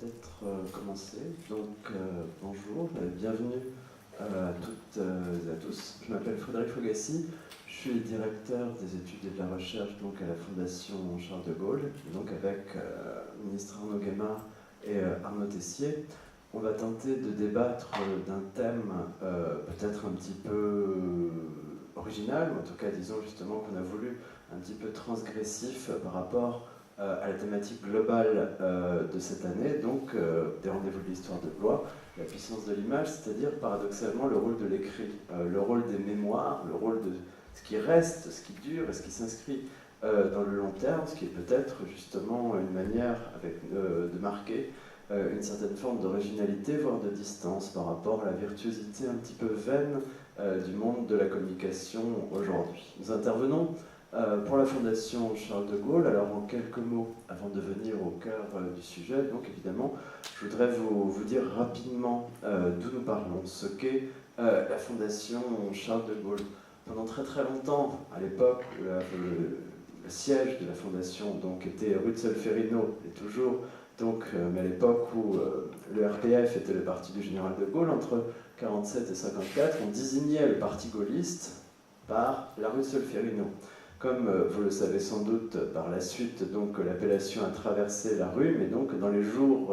peut-être commencer. Donc, bonjour et bienvenue à toutes et à tous. Je m'appelle Frédéric Fogassi, je suis directeur des études et de la recherche donc, à la Fondation Charles de Gaulle. Et donc, avec le ministre Arnaud Guémard et Arnaud Tessier, on va tenter de débattre d'un thème peut-être un petit peu original, ou en tout cas, disons justement qu'on a voulu un petit peu transgressif par rapport à la thématique globale de cette année, donc des rendez-vous de l'histoire de Blois, la puissance de l'image, c'est-à-dire paradoxalement le rôle de l'écrit, le rôle des mémoires, le rôle de ce qui reste, ce qui dure et ce qui s'inscrit dans le long terme, ce qui est peut-être justement une manière de marquer une certaine forme d'originalité, voire de distance par rapport à la virtuosité un petit peu vaine du monde de la communication aujourd'hui. Nous intervenons pour la Fondation Charles de Gaulle. Alors en quelques mots, avant de venir au cœur du sujet, donc évidemment, je voudrais vous dire rapidement d'où nous parlons, ce qu'est la Fondation Charles de Gaulle. Pendant très très longtemps, à l'époque, le siège de la Fondation donc, était rue de Solferino, et toujours, donc, mais à l'époque où le RPF était le parti du général de Gaulle, entre 1947 et 1954, on désignait le parti gaulliste par la rue de Solferino. Comme vous le savez sans doute par la suite, donc l'appellation a traversé la rue, mais donc dans les jours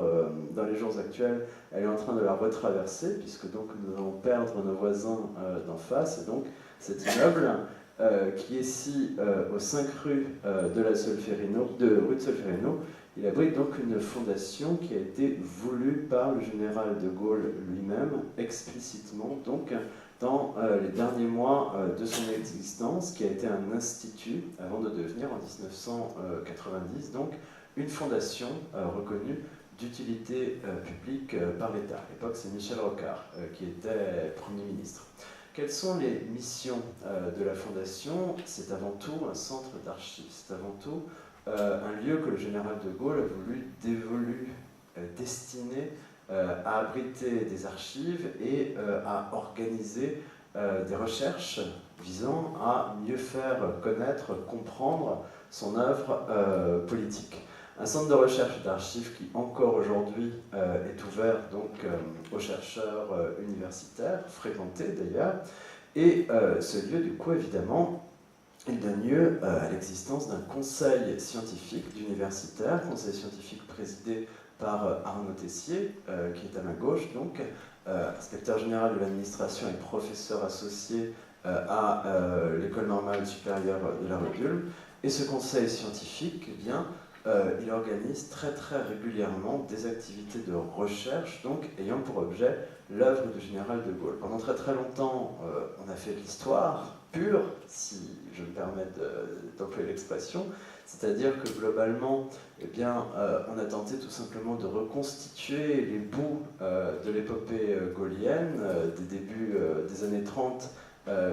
actuels, elle est en train de la retraverser, puisque donc nous allons perdre nos voisins d'en face. Et donc cet immeuble, qui est ici aux 5 rues de rue de Solferino, il abrite donc une fondation qui a été voulue par le général de Gaulle lui-même, explicitement, donc dans les derniers mois de son existence, qui a été un institut avant de devenir en 1990 donc une fondation reconnue d'utilité publique par l'État. À l'époque, c'est Michel Rocard qui était Premier ministre. Quelles sont les missions de la fondation? C'est avant tout un centre d'archives, c'est avant tout un lieu que le général de Gaulle a voulu destiner à abriter des archives et à organiser des recherches visant à mieux faire connaître, comprendre son œuvre politique. Un centre de recherche et d'archives qui encore aujourd'hui est ouvert donc aux chercheurs universitaires, fréquentés d'ailleurs, et ce lieu du coup évidemment il donne lieu à l'existence d'un conseil scientifique d'universitaires, conseil scientifique présidé par Arnaud Tessier, qui est à ma gauche, donc, inspecteur général de l'administration et professeur associé à l'École normale supérieure de la rue d'Ulm. Et ce conseil scientifique, eh bien, il organise très très régulièrement des activités de recherche, donc ayant pour objet l'œuvre du général de Gaulle. Pendant très très longtemps, on a fait de l'histoire pure, si je me permets d'employer l'expression, c'est-à-dire que globalement, eh bien, on a tenté tout simplement de reconstituer les bouts de l'épopée gaullienne des débuts des années 30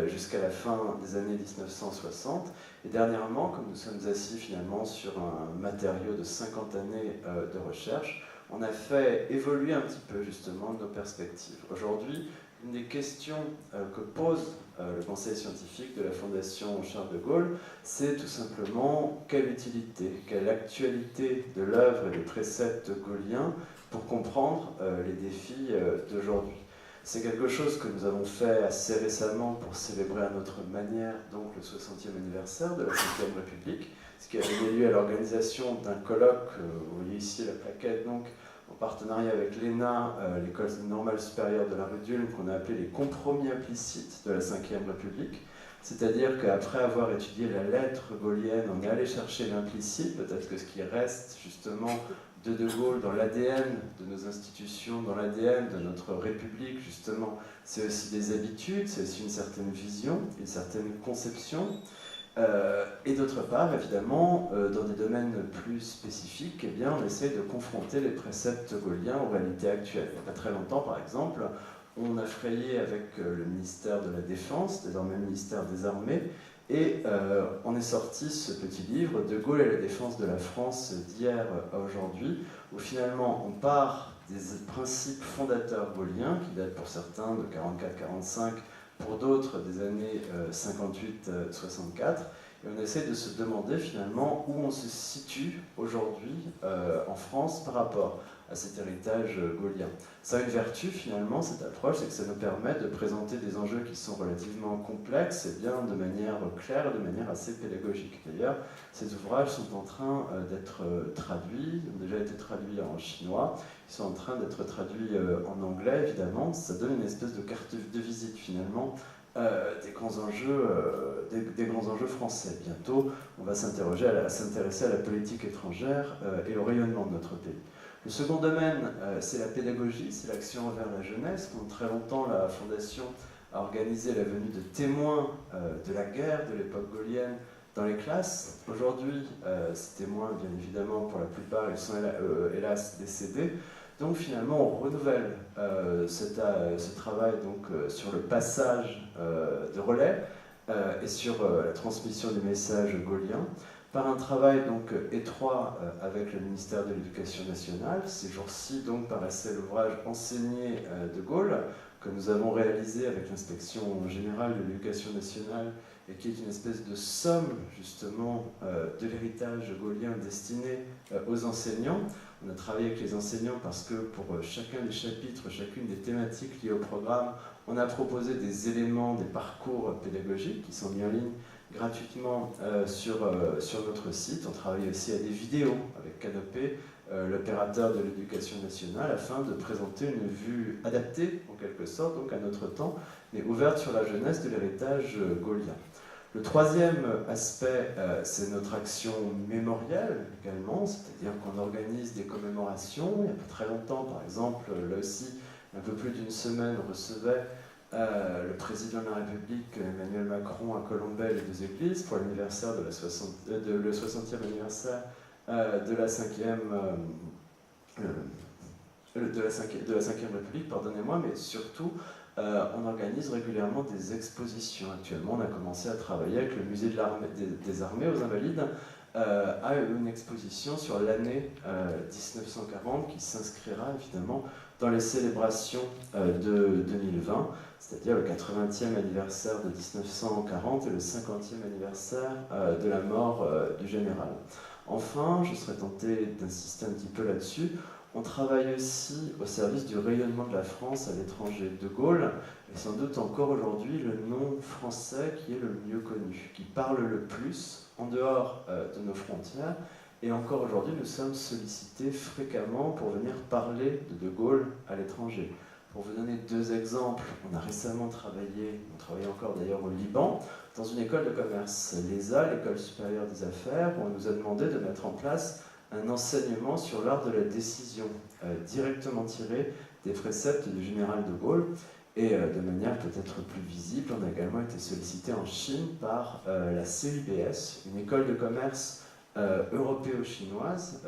jusqu'à la fin des années 1960. Et dernièrement, comme nous sommes assis finalement sur un matériau de 50 années de recherche, on a fait évoluer un petit peu justement nos perspectives. Aujourd'hui, une des questions que pose le conseil scientifique de la Fondation Charles de Gaulle, c'est tout simplement quelle utilité, quelle actualité de l'œuvre et des préceptes gauliens pour comprendre les défis d'aujourd'hui. C'est quelque chose que nous avons fait assez récemment pour célébrer à notre manière donc, le 60e anniversaire de la Ve République, ce qui a donné lieu à l'organisation d'un colloque, vous voyez ici la plaquette, donc, en partenariat avec l'ENA, l'École normale supérieure de la rue d'Ulm, qu'on a appelé les compromis implicites de la Ve République. C'est-à-dire qu'après avoir étudié la lettre gaulienne, on est allé chercher l'implicite, peut-être que ce qui reste justement de Gaulle dans l'ADN de nos institutions, dans l'ADN de notre République, justement, c'est aussi des habitudes, c'est aussi une certaine vision, une certaine conception. Et d'autre part, évidemment, dans des domaines plus spécifiques, eh bien, on essaie de confronter les préceptes gauliens aux réalités actuelles. Il n'y a pas très longtemps, par exemple, on a frayé avec le ministère de la Défense, désormais ministère des Armées, et on est sorti ce petit livre, De Gaulle et la défense de la France d'hier à aujourd'hui, où finalement on part des principes fondateurs gauliens, qui datent pour certains de 44-45, pour d'autres des années 58-64, Et on essaie de se demander finalement où on se situe aujourd'hui en France par rapport à cet héritage gaullien. Ça a une vertu finalement, cette approche, c'est que ça nous permet de présenter des enjeux qui sont relativement complexes et bien de manière claire et de manière assez pédagogique. D'ailleurs, ces ouvrages sont en train d'être traduits, ont déjà été traduits en chinois, ils sont en train d'être traduits en anglais évidemment. Ça donne une espèce de carte de visite finalement des grands enjeux français. Bientôt, on va s'intéresser à la politique étrangère et au rayonnement de notre pays. Le second domaine, c'est la pédagogie, c'est l'action envers la jeunesse. Pendant très longtemps, la Fondation a organisé la venue de témoins de la guerre, de l'époque gaulienne, dans les classes. Aujourd'hui, ces témoins, bien évidemment, pour la plupart, ils sont hélas décédés. Donc finalement, on renouvelle ce travail donc, sur le passage de relais et sur la transmission des messages gauliens par un travail donc étroit avec le ministère de l'Éducation nationale. Ces jours-ci donc paraissait l'ouvrage Enseigner de Gaulle que nous avons réalisé avec l'inspection générale de l'Éducation nationale et qui est une espèce de somme justement de l'héritage gaulien destiné aux enseignants. On a travaillé avec les enseignants parce que pour chacun des chapitres, chacune des thématiques liées au programme, on a proposé des éléments, des parcours pédagogiques qui sont mis en ligne gratuitement sur notre site. On travaille aussi à des vidéos avec Canopé, l'opérateur de l'éducation nationale, afin de présenter une vue adaptée, en quelque sorte, donc à notre temps, mais ouverte sur la jeunesse de l'héritage gaulien. Le troisième aspect, c'est notre action mémorielle également, c'est-à-dire qu'on organise des commémorations. Il y a pas très longtemps, par exemple, là aussi, un peu plus d'une semaine, on recevait le président de la République, Emmanuel Macron, à Colombey, les deux églises, pour l'anniversaire de le 60e anniversaire de la 5e République, pardonnez-moi, mais surtout, on organise régulièrement des expositions. Actuellement, on a commencé à travailler avec le musée des armées aux Invalides à une exposition sur l'année 1940 qui s'inscrira évidemment dans les célébrations de 2020, c'est-à-dire le 80e anniversaire de 1940 et le 50e anniversaire de la mort du général. Enfin, je serais tenté d'insister un petit peu là-dessus, on travaille aussi au service du rayonnement de la France à l'étranger. De Gaulle est sans doute encore aujourd'hui le nom français qui est le mieux connu, qui parle le plus en dehors de nos frontières. Et encore aujourd'hui, nous sommes sollicités fréquemment pour venir parler de Gaulle à l'étranger. Pour vous donner deux exemples, on a récemment travaillé, on travaille encore d'ailleurs au Liban, dans une école de commerce, l'ESA, l'École supérieure des affaires, où on nous a demandé de mettre en place un enseignement sur l'art de la décision, directement tiré des préceptes du général de Gaulle. Et de manière peut-être plus visible, on a également été sollicité en Chine par la CIBS, une école de commerce européo-chinoise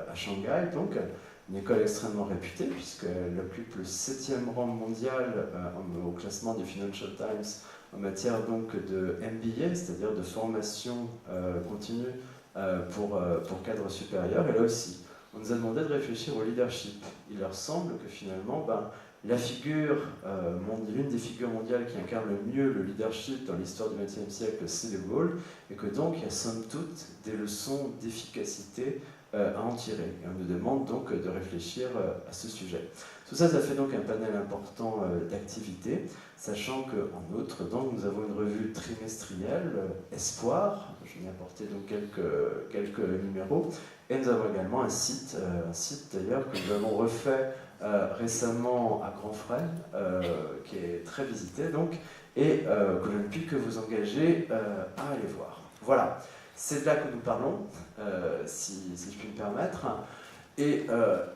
à Shanghai, donc une école extrêmement réputée puisqu'elle occupe le 7e rang mondial au classement du Financial Times en matière donc de MBA, c'est-à-dire de formation continue pour cadres supérieurs. Et là aussi, on nous a demandé de réfléchir au leadership. Il leur semble que finalement, l'une des figures mondiales qui incarne le mieux le leadership dans l'histoire du XXe siècle, c'est De Gaulle, et que donc il y a somme toute des leçons d'efficacité à en tirer. Et on nous demande donc de réfléchir à ce sujet. Tout ça, ça fait donc un panel important d'activités, sachant qu'en outre, donc, nous avons une revue trimestrielle, Espoir, je vais y apporter donc quelques numéros, et nous avons également un site d'ailleurs que nous avons refait récemment à grands frais, qui est très visité donc, et que je ne puis que vous engager à aller voir. Voilà, c'est de là que nous parlons, si je puis me permettre. Et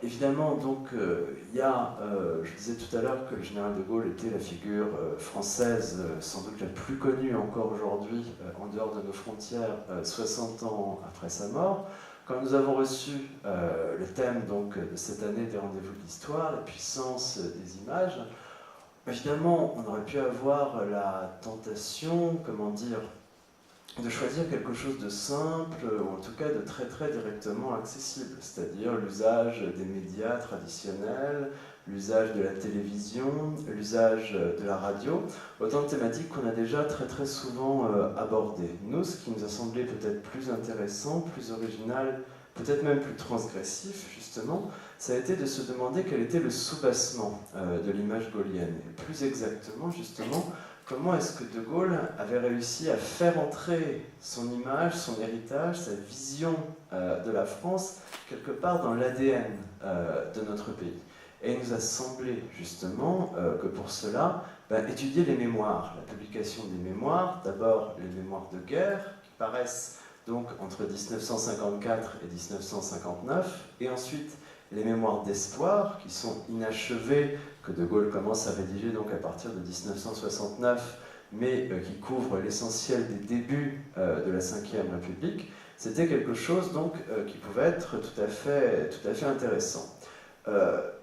évidemment, donc, il y a, je disais tout à l'heure que le général de Gaulle était la figure française, sans doute la plus connue encore aujourd'hui, en dehors de nos frontières, 60 ans après sa mort. Quand nous avons reçu le thème donc, de cette année des rendez-vous de l'histoire, la puissance des images, évidemment, on aurait pu avoir la tentation, comment dire, de choisir quelque chose de simple, ou en tout cas de très très directement accessible, c'est-à-dire l'usage des médias traditionnels, l'usage de la télévision, l'usage de la radio, autant de thématiques qu'on a déjà très très souvent abordées. Nous, ce qui nous a semblé peut-être plus intéressant, plus original, peut-être même plus transgressif, justement, ça a été de se demander quel était le soubassement de l'image gaullienne. Et plus exactement, justement, comment est-ce que De Gaulle avait réussi à faire entrer son image, son héritage, sa vision de la France, quelque part dans l'ADN de notre pays. Et il nous a semblé, justement, que pour cela, étudier les mémoires, la publication des mémoires, d'abord les mémoires de guerre, qui paraissent donc entre 1954 et 1959, et ensuite les mémoires d'espoir, qui sont inachevées, que De Gaulle commence à rédiger donc à partir de 1969, mais qui couvrent l'essentiel des débuts de la Ve République. C'était quelque chose donc qui pouvait être tout à fait intéressant.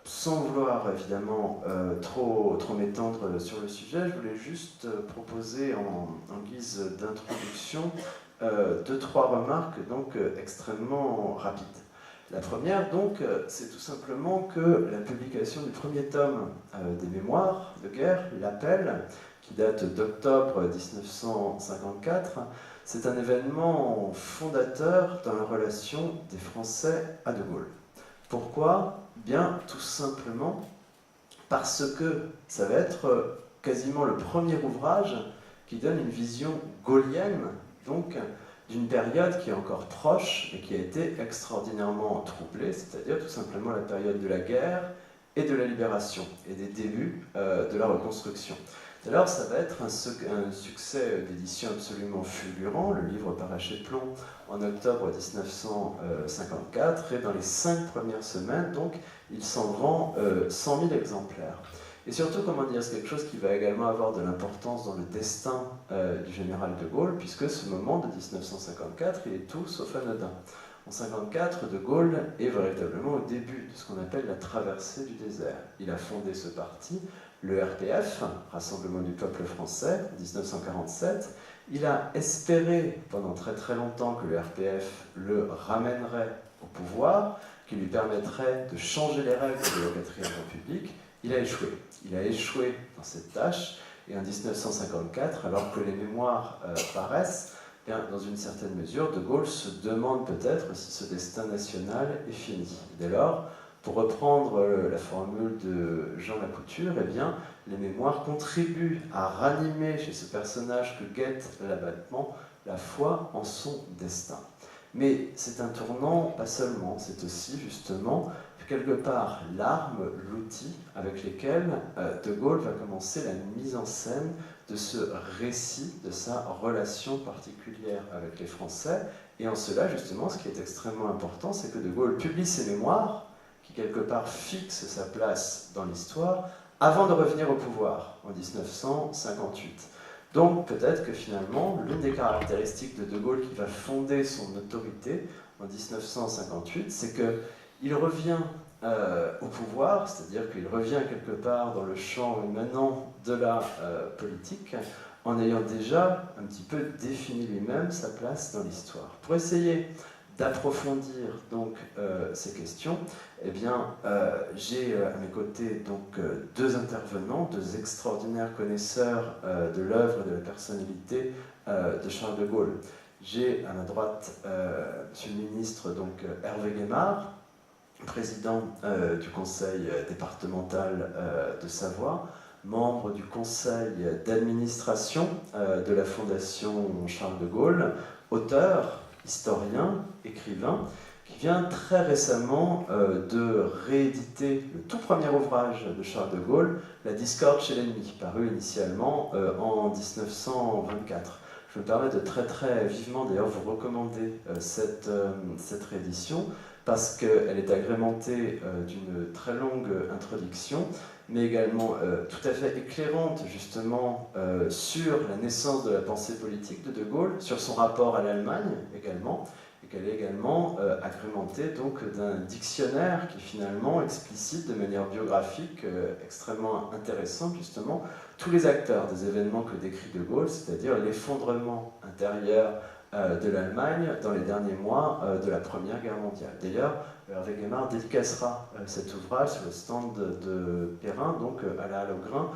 Sans vouloir évidemment trop m'étendre sur le sujet, je voulais juste proposer en guise d'introduction 2-3 remarques donc extrêmement rapides. La première, donc, c'est tout simplement que la publication du premier tome des mémoires de guerre, l'Appel, qui date d'octobre 1954, c'est un événement fondateur dans la relation des Français à De Gaulle. Pourquoi ? Bien, tout simplement parce que ça va être quasiment le premier ouvrage qui donne une vision gaullienne, donc, d'une période qui est encore proche et qui a été extraordinairement troublée, c'est-à-dire tout simplement la période de la guerre et de la libération, et des débuts de la reconstruction. Alors ça va être un succès d'édition absolument fulgurant. Le livre paraît chez Plomb en octobre 1954, et dans les 5 premières semaines, donc, il s'en vend 100 000 exemplaires. Et surtout, comment dire, c'est quelque chose qui va également avoir de l'importance dans le destin du général de Gaulle, puisque ce moment de 1954, il est tout sauf anodin. En 1954, de Gaulle est véritablement au début de ce qu'on appelle la traversée du désert. Il a fondé ce parti, le RPF, Rassemblement du peuple français, en 1947. Il a espéré pendant très très longtemps que le RPF le ramènerait au pouvoir, qui lui permettrait de changer les règles de la 4e République. Il a échoué. Il a échoué dans cette tâche, et en 1954, alors que les mémoires paraissent, bien, dans une certaine mesure, De Gaulle se demande peut-être si ce destin national est fini. Dès lors, pour reprendre la formule de Jean Lacouture, eh bien, les mémoires contribuent à ranimer chez ce personnage que guette l'abattement la foi en son destin. Mais c'est un tournant, pas seulement, c'est aussi justement quelque part l'arme, l'outil avec lesquels De Gaulle va commencer la mise en scène de ce récit, de sa relation particulière avec les Français. Et en cela, justement, ce qui est extrêmement important, c'est que De Gaulle publie ses mémoires, qui quelque part fixent sa place dans l'histoire, avant de revenir au pouvoir, en 1958. Donc peut-être que finalement, l'une des caractéristiques de Gaulle qui va fonder son autorité en 1958, c'est qu'il revient au pouvoir, c'est-à-dire qu'il revient quelque part dans le champ émanant de la politique, en ayant déjà un petit peu défini lui-même sa place dans l'histoire. Pour essayer d'approfondir donc ces questions, eh bien, j'ai à mes côtés donc 2 intervenants, 2 extraordinaires connaisseurs de l'œuvre et de la personnalité de Charles de Gaulle. J'ai à ma droite Monsieur le ministre donc Hervé Guémard, président du conseil départemental de Savoie, membre du conseil d'administration de la Fondation Charles de Gaulle, auteur, historien, écrivain, qui vient très récemment de rééditer le tout premier ouvrage de Charles de Gaulle, La discorde chez l'ennemi, paru initialement en 1924. Je me permets de très très vivement d'ailleurs vous recommander cette réédition, parce qu'elle est agrémentée d'une très longue introduction, mais également tout à fait éclairante justement sur la naissance de la pensée politique de De Gaulle, sur son rapport à l'Allemagne également, et qu'elle est également agrémentée d'un dictionnaire qui finalement explicite de manière biographique extrêmement intéressante justement tous les acteurs des événements que décrit De Gaulle, c'est-à-dire l'effondrement intérieur de l'Allemagne dans les derniers mois de la Première Guerre mondiale. D'ailleurs, Hervé Gaimard dédicacera cet ouvrage sur le stand de Perrin, donc à la Halle au Grain,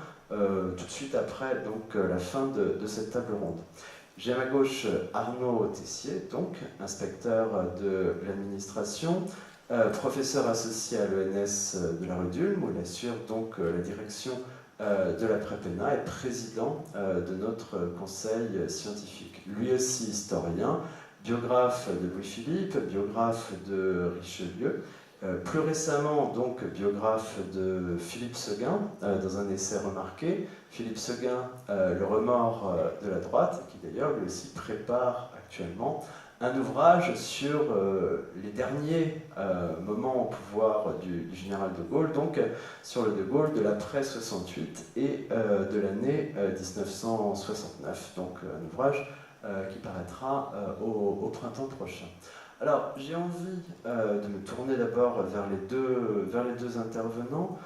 tout de suite après la fin de cette table ronde. J'ai à ma gauche Arnaud Tessier, donc inspecteur de l'administration, professeur associé à l'ENS de la rue d'Ulm, où il assure donc la direction de la Prépéna et président de notre conseil scientifique. Lui aussi historien, biographe de Louis-Philippe, biographe de Richelieu, plus récemment donc biographe de Philippe Séguin dans un essai remarqué, Philippe Séguin, le remords de la droite, qui d'ailleurs lui aussi prépare actuellement un ouvrage sur les derniers moments au pouvoir du général de Gaulle, donc sur le de Gaulle de l'après 68 et de l'année 1969, donc un ouvrage qui paraîtra au printemps prochain. Alors, j'ai envie de me tourner d'abord vers les deux intervenants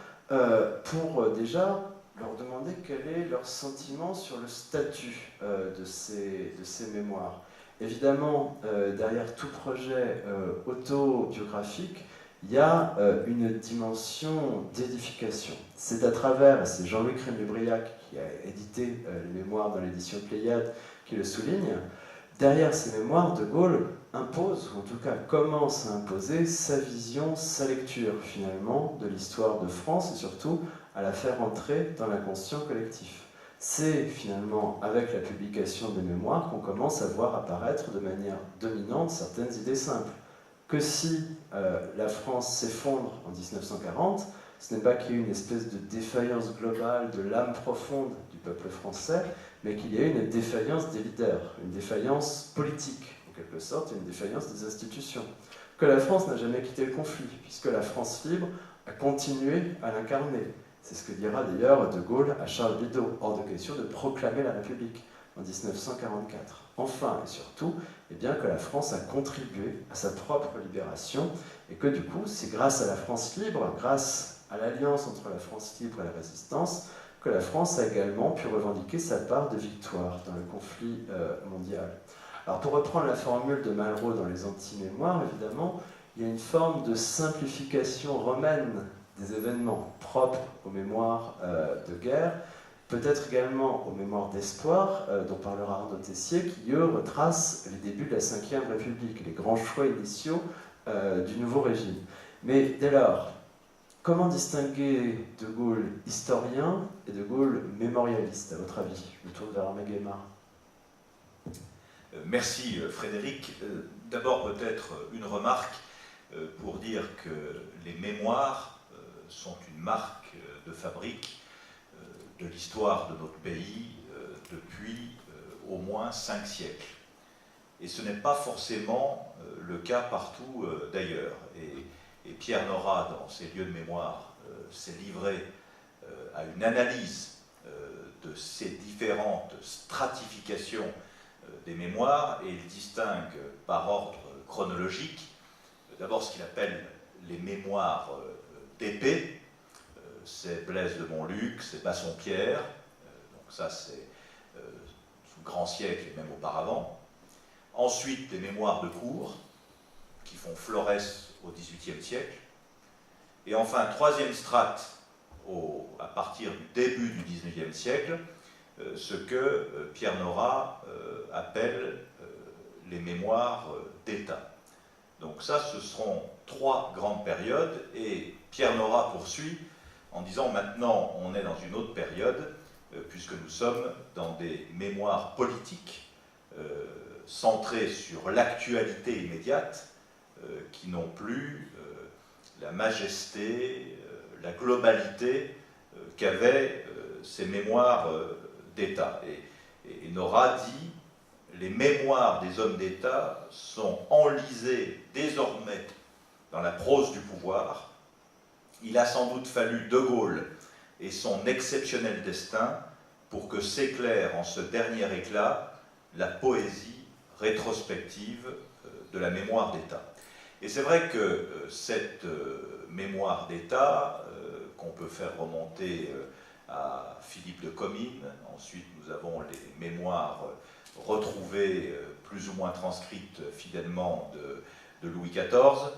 pour déjà leur demander quel est leur sentiment sur le statut de ces mémoires. Évidemment, derrière tout projet autobiographique, il y a une dimension d'édification. C'est à travers, c'est Jean-Luc Rémy-Briac qui a édité les mémoires dans l'édition Pléiade qui le souligne, derrière ces mémoires, De Gaulle impose, ou en tout cas commence à imposer, sa vision, sa lecture finalement de l'histoire de France et surtout à la faire entrer dans l'inconscient collectif. C'est finalement avec la publication des mémoires qu'on commence à voir apparaître de manière dominante certaines idées simples. Que si la France s'effondre en 1940, ce n'est pas qu'il y ait une espèce de défaillance globale de l'âme profonde du peuple français, mais qu'il y ait une défaillance des leaders, une défaillance politique, en quelque sorte, une défaillance des institutions. Que la France n'a jamais quitté le conflit, puisque la France libre a continué à l'incarner. C'est ce que dira d'ailleurs De Gaulle à Charles Bidault, hors de question de proclamer la République en 1944. Enfin et surtout, eh bien, que la France a contribué à sa propre libération et que du coup, c'est grâce à la France libre, grâce à l'alliance entre la France libre et la résistance, que la France a également pu revendiquer sa part de victoire dans le conflit mondial. Alors pour reprendre la formule de Malraux dans les anti-mémoires, évidemment, il y a une forme de simplification romaine des événements propres aux mémoires de guerre, peut-être également aux mémoires d'espoir, dont parlera Arnaud Tessier, qui eux retracent les débuts de la Ve République, les grands choix initiaux du nouveau régime. Mais dès lors, comment distinguer De Gaulle historien et De Gaulle mémorialiste, à votre avis? Je me tourne vers Hervé Gaimard. Merci Frédéric. D'abord peut-être une remarque pour dire que les mémoires sont une marque de fabrique de l'histoire de notre pays depuis au moins 5 siècles. Et ce n'est pas forcément le cas partout d'ailleurs. Et Pierre Nora, dans ses lieux de mémoire, s'est livré à une analyse de ces différentes stratifications des mémoires, et il distingue par ordre chronologique d'abord ce qu'il appelle les mémoires d'épée, c'est Blaise de Montluc, c'est Bassompierre, donc ça c'est sous le grand siècle et même auparavant. Ensuite, des mémoires de cour, qui font Florès au XVIIIe siècle. Et enfin, troisième strate, à partir du début du XIXe siècle, ce que Pierre Nora appelle les mémoires d'État. Donc ça, ce seront 3 grandes périodes, et Pierre Nora poursuit en disant maintenant on est dans une autre période, puisque nous sommes dans des mémoires politiques centrées sur l'actualité immédiate, qui n'ont plus la majesté, la globalité qu'avaient ces mémoires d'État. Et Nora dit les mémoires des hommes d'État sont enlisées désormais dans la prose du pouvoir. Il a sans doute fallu De Gaulle et son exceptionnel destin pour que s'éclaire en ce dernier éclat la poésie rétrospective de la mémoire d'État. Et c'est vrai que cette mémoire d'État, qu'on peut faire remonter à Philippe de Comines, ensuite nous avons les mémoires retrouvées, plus ou moins transcrites fidèlement de Louis XIV,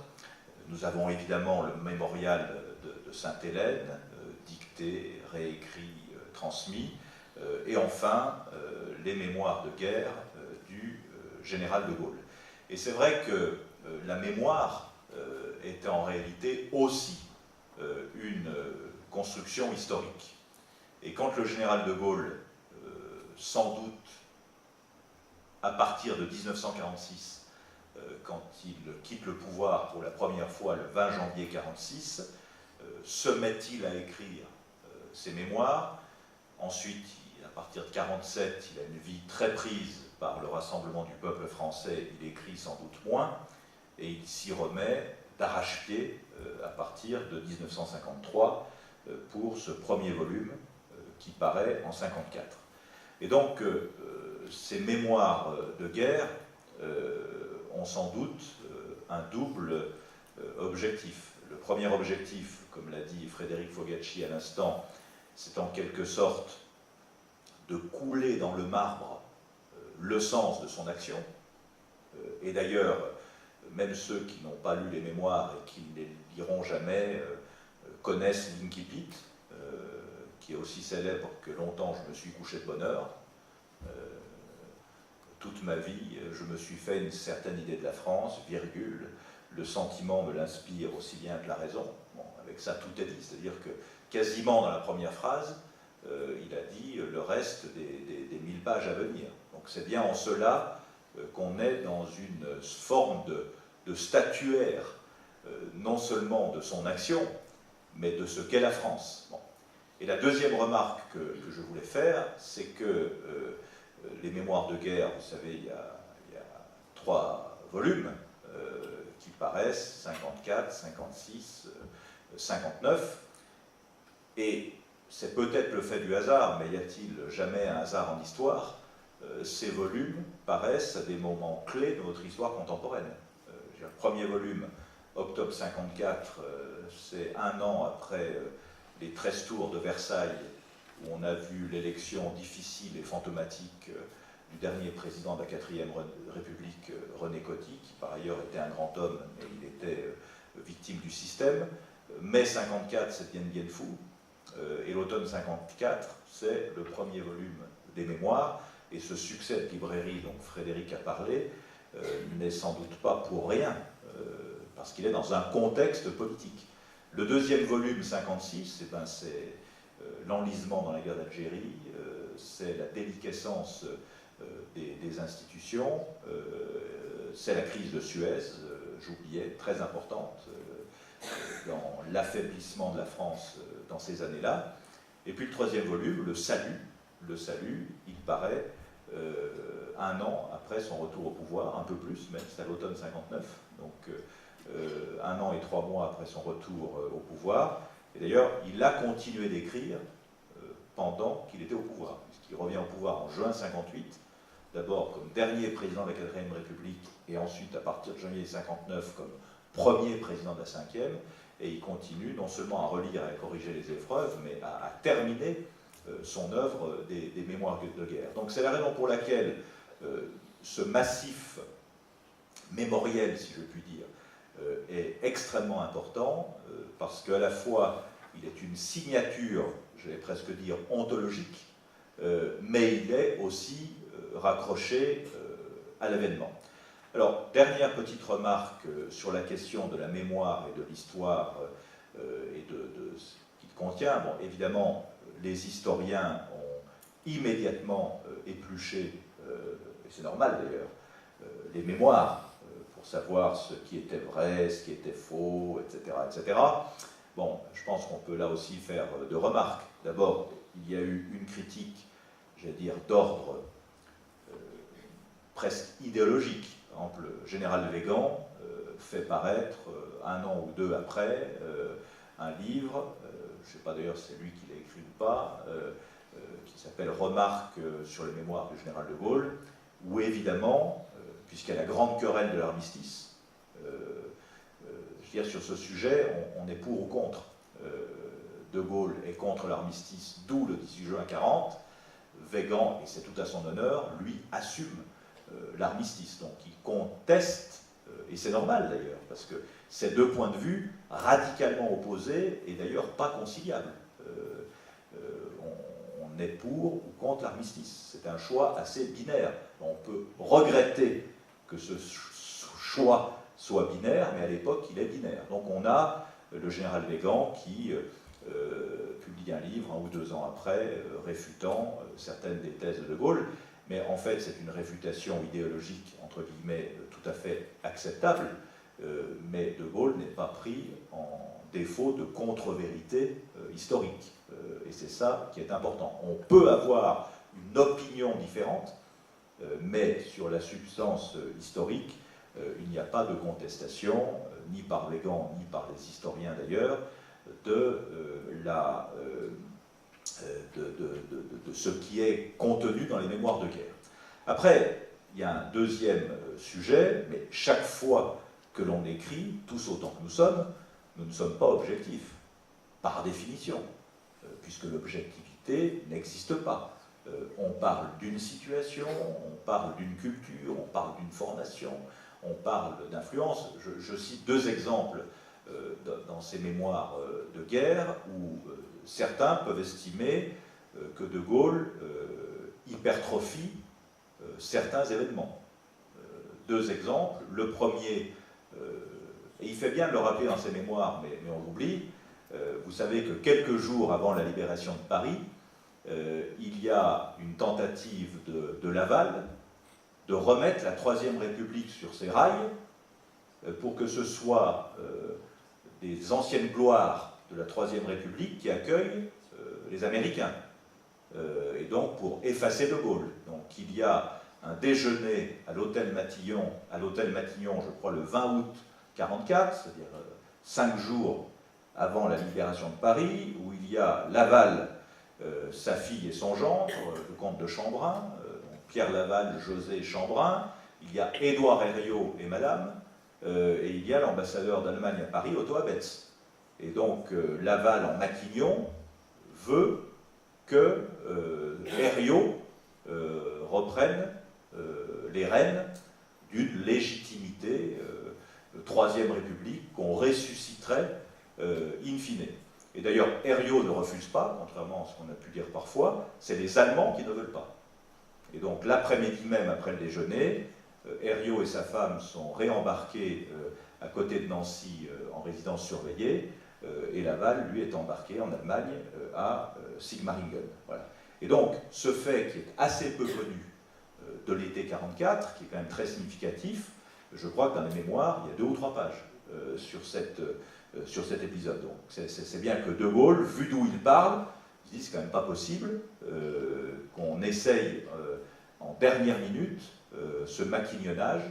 nous avons évidemment le mémorial de Sainte-Hélène, dicté, réécrit, transmis, et enfin les mémoires de guerre du général de Gaulle. Et c'est vrai que la mémoire était en réalité aussi une construction historique. Et quand le général de Gaulle, sans doute à partir de 1946, quand il quitte le pouvoir pour la première fois le 20 janvier 1946, se met-il à écrire ses mémoires. Ensuite, à partir de 1947, il a une vie très prise par le Rassemblement du peuple français, il écrit sans doute moins, et il s'y remet d'arrache-pied à partir de 1953 pour ce premier volume qui paraît en 1954. Et donc, ces mémoires de guerre ont sans doute un double objectif. Le premier objectif, comme l'a dit Frédéric Fogacci à l'instant, c'est en quelque sorte de couler dans le marbre le sens de son action. Et d'ailleurs, même ceux qui n'ont pas lu les mémoires et qui ne les liront jamais connaissent l'Incipit, qui est aussi célèbre que longtemps je me suis couché de bonne heure. Toute ma vie, je me suis fait une certaine idée de la France, virgule, le sentiment me l'inspire aussi bien que la raison. Bon, avec ça, tout est dit, c'est-à-dire que quasiment dans la première phrase, il a dit le reste des 1000 pages à venir. Donc c'est bien en cela qu'on est dans une forme de statuaire, non seulement de son action, mais de ce qu'est la France. Bon. Et la deuxième remarque que je voulais faire, c'est que les mémoires de guerre, vous savez, il y a 3 volumes qui paraissent, 54, 56, 59, et c'est peut-être le fait du hasard, mais y a-t-il jamais un hasard en histoire? Ces volumes paraissent à des moments clés de notre histoire contemporaine. Le premier volume, octobre 54, c'est 1 an après les 13 tours de Versailles, où on a vu l'élection difficile et fantomatique du dernier président de la 4e République, René Coty, qui par ailleurs était un grand homme, mais il était victime du système. Mai 54, c'est Dien Bien Phu, et l'automne 54, c'est le premier volume des mémoires, et ce succès de librairie dont Frédéric a parlé n'est sans doute pas pour rien, parce qu'il est dans un contexte politique. Le deuxième volume, 56, c'est l'enlisement dans la guerre d'Algérie, c'est la déliquescence des institutions, c'est la crise de Suez, j'oubliais, très importante dans l'affaiblissement de la France dans ces années-là. Et puis le troisième volume, le salut, il paraît 1 an après son retour au pouvoir, un peu plus même, c'est à l'automne 59, donc 1 an et 3 mois après son retour au pouvoir. Et d'ailleurs, il a continué d'écrire pendant qu'il était au pouvoir, puisqu'il revient au pouvoir en juin 58, d'abord comme dernier président de la 4e République, et ensuite à partir de janvier 59 comme premier président de la 5e, et il continue non seulement à relire et à corriger les épreuves, mais à terminer son œuvre des mémoires de guerre. Donc c'est la raison pour laquelle ce massif mémoriel, si je puis dire, est extrêmement important, parce qu'à la fois il est une signature, je vais presque dire ontologique, mais il est aussi raccroché à l'événement. Alors, dernière petite remarque sur la question de la mémoire et de l'histoire et de ce qu'il contient. Bon, évidemment, les historiens ont immédiatement épluché, et c'est normal d'ailleurs, les mémoires pour savoir ce qui était vrai, ce qui était faux, etc., etc. Bon, je pense qu'on peut là aussi faire 2 remarques. D'abord, il y a eu une critique, j'allais dire, d'ordre presque idéologique. Par exemple, le général Weygand fait paraître 1 an ou 2 après un livre, je ne sais pas d'ailleurs si c'est lui qui l'a écrit ou pas, qui s'appelle Remarques sur les mémoires du général de Gaulle, où évidemment, puisqu'il y a la grande querelle de l'armistice. Je veux dire, sur ce sujet, on est pour ou contre. De Gaulle est contre l'armistice, d'où le 18 juin 40. Weygand, et c'est tout à son honneur, lui assume l'armistice. Donc il conteste, et c'est normal d'ailleurs, parce que ces deux points de vue radicalement opposés et d'ailleurs pas conciliables. On est pour ou contre l'armistice. C'est un choix assez binaire. On peut regretter que ce choix soit binaire, mais à l'époque il est binaire. Donc on a le général Weygand qui publie un livre 1 ou 2 ans après, réfutant certaines des thèses de Gaulle, mais en fait c'est une réfutation idéologique, entre guillemets, tout à fait acceptable, mais de Gaulle n'est pas pris en défaut de contre-vérité historique, et c'est ça qui est important. On peut avoir une opinion différente, mais sur la substance historique, il n'y a pas de contestation, ni par Weygand, ni par les historiens d'ailleurs, de ce qui est contenu dans les mémoires de guerre. Après, il y a un deuxième sujet, mais chaque fois que l'on écrit, tous autant que nous ne sommes pas objectifs, par définition, puisque l'objectivité n'existe pas. On parle d'une situation, on parle d'une culture, on parle d'une formation, on parle d'influence. Je cite 2 exemples dans ces mémoires de guerre où certains peuvent estimer que De Gaulle hypertrophie certains événements. 2 exemples. Le premier, et il fait bien de le rappeler dans ses mémoires, mais on l'oublie, vous savez que quelques jours avant la libération de Paris, il y a une tentative de Laval de remettre la Troisième République sur ses rails pour que ce soit des anciennes gloires de la Troisième République qui accueillent les Américains, et donc pour effacer De Gaulle. Donc il y a un déjeuner à l'hôtel Matignon, je crois le 20 août 1944, c'est-à-dire 5 jours avant la libération de Paris, où il y a Laval, sa fille et son gendre, le comte de Chambrun, Pierre Laval, José Chambrun, il y a Édouard Herriot et madame, et il y a l'ambassadeur d'Allemagne à Paris, Otto Abetz. Et donc Laval en Maquignon veut que Herriot reprenne les rênes d'une légitimité Troisième République qu'on ressusciterait in fine. Et d'ailleurs, Herriot ne refuse pas, contrairement à ce qu'on a pu dire parfois, c'est les Allemands qui ne veulent pas. Et donc l'après-midi même, après le déjeuner, Herriot et sa femme sont réembarqués à côté de Nancy en résidence surveillée, et Laval, lui, est embarqué en Allemagne à Sigmaringen. Voilà. Et donc, ce fait qui est assez peu connu de l'été 44, qui est quand même très significatif, je crois que dans les mémoires, il y a 2 ou 3 pages sur cet épisode. Donc, c'est bien que De Gaulle, vu d'où il parle, il se dit c'est quand même pas possible qu'on essaye en dernière minute ce maquignonnage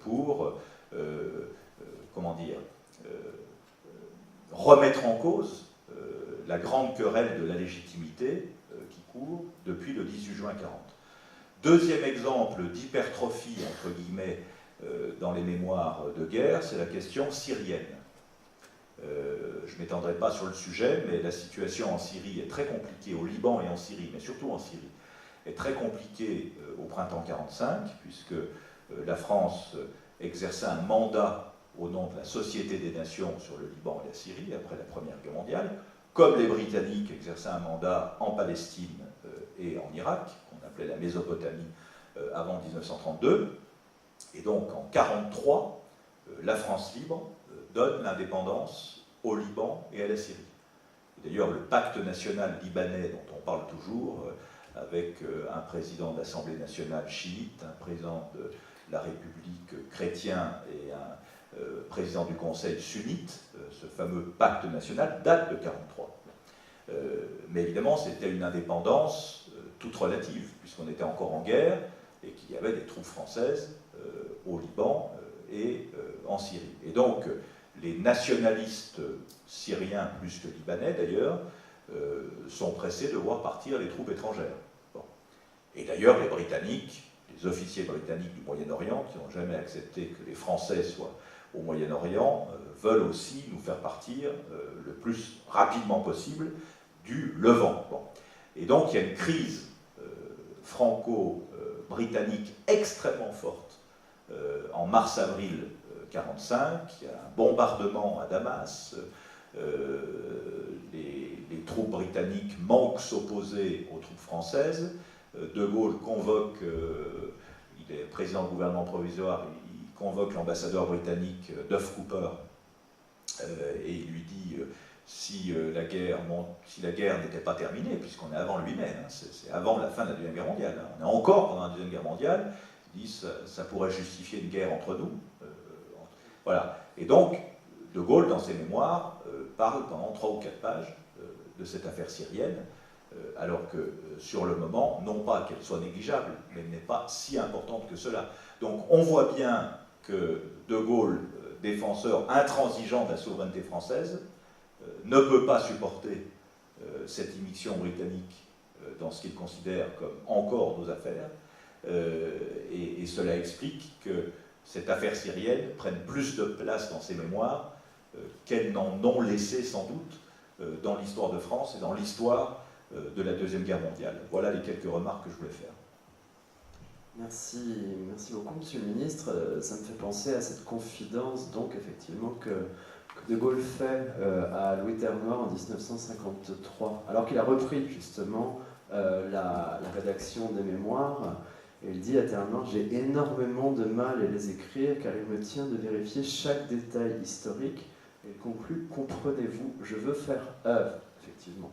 pour, comment dire, remettre en cause la grande querelle de la légitimité qui court depuis le 18 juin 40. Deuxième exemple d'hypertrophie, entre guillemets, dans les mémoires de guerre, c'est la question syrienne. Je ne m'étendrai pas sur le sujet, mais la situation en Syrie est très compliquée, au Liban et en Syrie, mais surtout en Syrie, est très compliquée au printemps 45, puisque la France exerçait un mandat au nom de la Société des Nations sur le Liban et la Syrie, après la Première Guerre mondiale, comme les Britanniques exerçaient un mandat en Palestine et en Irak, qu'on appelait la Mésopotamie avant 1932. Et donc en 1943, la France libre donne l'indépendance au Liban et à la Syrie. D'ailleurs, le pacte national libanais dont on parle toujours, avec un président de l'Assemblée nationale chiite, un président de la République chrétien et un président du Conseil sunnite, ce fameux pacte national date de 1943. Mais évidemment, c'était une indépendance toute relative, puisqu'on était encore en guerre et qu'il y avait des troupes françaises au Liban et en Syrie. Et donc, les nationalistes syriens, plus que libanais d'ailleurs, sont pressés de voir partir les troupes étrangères. Bon. Et d'ailleurs, les Britanniques, les les officiers britanniques du Moyen-Orient, qui n'ont jamais accepté que les Français soient au Moyen-Orient, veulent aussi nous faire partir le plus rapidement possible du Levant. Bon. Et donc il y a une crise franco-britannique extrêmement forte en mars-avril 1945, il y a un bombardement à Damas, les troupes britanniques manquent s'opposer aux troupes françaises, De Gaulle convoque, il est président du gouvernement provisoire, il convoque l'ambassadeur britannique Duff Cooper et il lui dit si la guerre n'était pas terminée, puisqu'on est avant le 8 mai, hein, c'est avant la fin de la Deuxième Guerre mondiale, hein, on est encore pendant la Deuxième Guerre mondiale, il dit ça pourrait justifier une guerre entre nous. Voilà. Et donc, De Gaulle, dans ses mémoires, parle pendant 3 ou 4 pages de cette affaire syrienne, alors que sur le moment, non pas qu'elle soit négligeable, mais elle n'est pas si importante que cela. Donc on voit bien que De Gaulle, défenseur intransigeant de la souveraineté française, ne peut pas supporter cette immixtion britannique dans ce qu'il considère comme encore nos affaires, et cela explique que cette affaire syrienne prenne plus de place dans ses mémoires qu'elles n'en ont laissé sans doute dans l'histoire de France et dans l'histoire de la Deuxième Guerre mondiale. Voilà les quelques remarques que je voulais faire. Merci beaucoup, Monsieur le Ministre. Ça me fait penser à cette confidence, donc, effectivement, que De Gaulle fait à Louis Ternoir en 1953, alors qu'il a repris, justement, la rédaction des mémoires. Et il dit à Ternoir « J'ai énormément de mal à les écrire, car il me tient de vérifier chaque détail historique. » Et il conclut « Comprenez-vous, je veux faire œuvre. » Effectivement.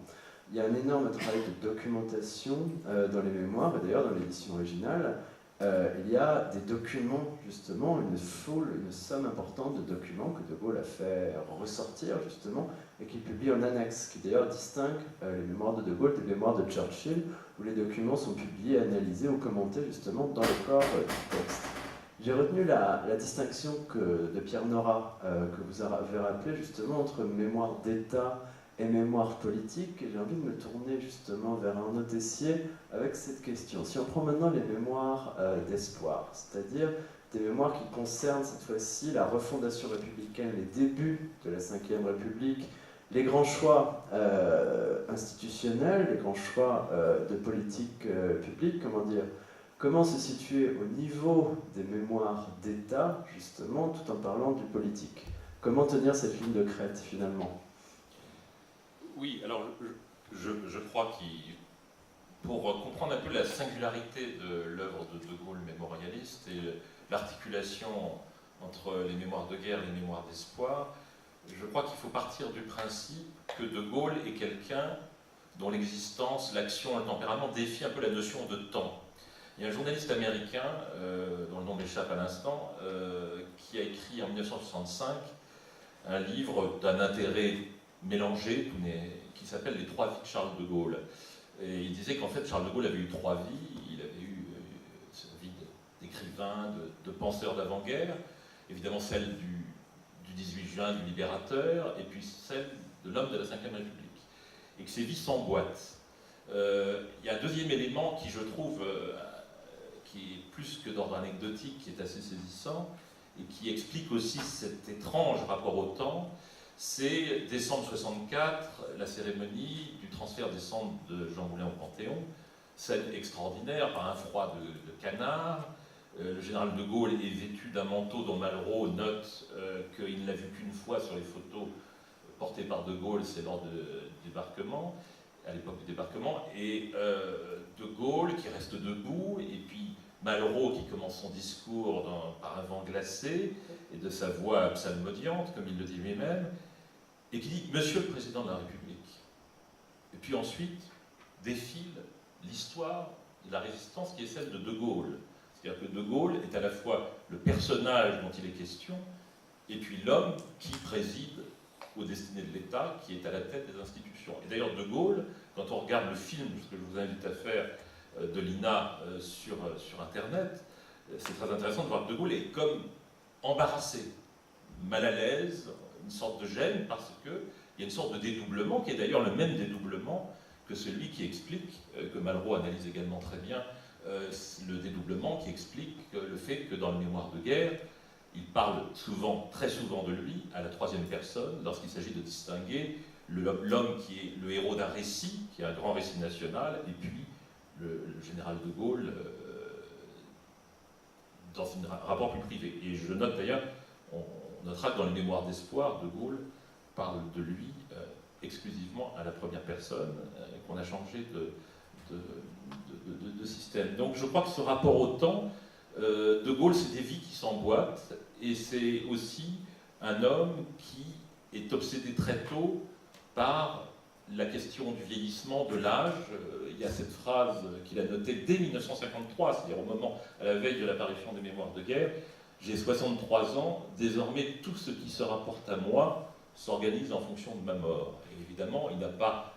Il y a un énorme travail de documentation dans les mémoires, et d'ailleurs dans l'édition originale, il y a des documents, justement, une somme importante de documents que De Gaulle a fait ressortir, justement, et qu'il publie en annexe, qui d'ailleurs distingue les mémoires de Gaulle des mémoires de Churchill, où les documents sont publiés, analysés ou commentés, justement, dans le corps du texte. J'ai retenu la distinction de Pierre Nora, que vous avez rappelée, justement, entre mémoire d'État et mémoire politique, et j'ai envie de me tourner justement vers Arnaud Tessier avec cette question. Si on prend maintenant les mémoires d'espoir, c'est-à-dire des mémoires qui concernent cette fois-ci la refondation républicaine, les débuts de la Ve République, les grands choix institutionnels, les grands choix de politique publique, comment se situer au niveau des mémoires d'État, justement, tout en parlant du politique? Comment tenir cette ligne de crête, finalement? Oui, alors je crois pour comprendre un peu la singularité de l'œuvre de Gaulle mémorialiste et l'articulation entre les mémoires de guerre et les mémoires d'espoir, je crois qu'il faut partir du principe que De Gaulle est quelqu'un dont l'existence, l'action, le tempérament défient un peu la notion de temps. Il y a un journaliste américain, dont le nom m'échappe à l'instant, qui a écrit en 1965 un livre d'un intérêt mélangé, qui s'appelle Les 3 vies de Charles de Gaulle. Et il disait qu'en fait, Charles de Gaulle avait eu 3 vies. Il avait eu sa vie d'écrivain, de penseur d'avant-guerre, évidemment celle du 18 juin, du libérateur, et puis celle de l'homme de la Ve République. Et que ces vies s'emboîtent. Il y a un deuxième élément qui, je trouve, qui est plus que d'ordre anecdotique, qui est assez saisissant, et qui explique aussi cet étrange rapport au temps. C'est décembre 64, la cérémonie du transfert des cendres de Jean Moulin au Panthéon, scène extraordinaire par un froid de canard. Le général de Gaulle est vêtu d'un manteau dont Malraux note qu'il ne l'a vu qu'une fois sur les photos portées par de Gaulle, c'est lors du débarquement, à l'époque du débarquement, et de Gaulle qui reste debout, et puis Malraux qui commence son discours par un vent glacé, et de sa voix psalmodiante, comme il le dit lui-même, et qui dit « Monsieur le Président de la République ». Et puis ensuite défile l'histoire de la résistance qui est celle de Gaulle. C'est-à-dire que De Gaulle est à la fois le personnage dont il est question, et puis l'homme qui préside aux destinées de l'État, qui est à la tête des institutions. Et d'ailleurs, De Gaulle, quand on regarde le film, ce que je vous invite à faire, de l'INA sur Internet, c'est très intéressant de voir que De Gaulle est comme embarrassé, mal à l'aise, une sorte de gêne, parce qu'il y a une sorte de dédoublement, qui est d'ailleurs le même dédoublement que celui qui explique, que Malraux analyse également très bien, le dédoublement qui explique le fait que dans le mémoire de guerre, il parle souvent, très souvent de lui, à la troisième personne, lorsqu'il s'agit de distinguer l'homme qui est le héros d'un récit, qui est un grand récit national, et puis le général de Gaulle dans un rapport plus privé. Et je note d'ailleurs, on notera que dans les mémoires d'espoir, de Gaulle parle de lui exclusivement à la première personne, qu'on a changé de système. Donc je crois que ce rapport au temps, de Gaulle, c'est des vies qui s'emboîtent, et c'est aussi un homme qui est obsédé très tôt par la question du vieillissement, de l'âge. Il y a cette phrase qu'il a notée dès 1953, c'est-à-dire au moment, à la veille de l'apparition des mémoires de guerre: j'ai 63 ans, désormais tout ce qui se rapporte à moi s'organise en fonction de ma mort. Et évidemment, il n'a pas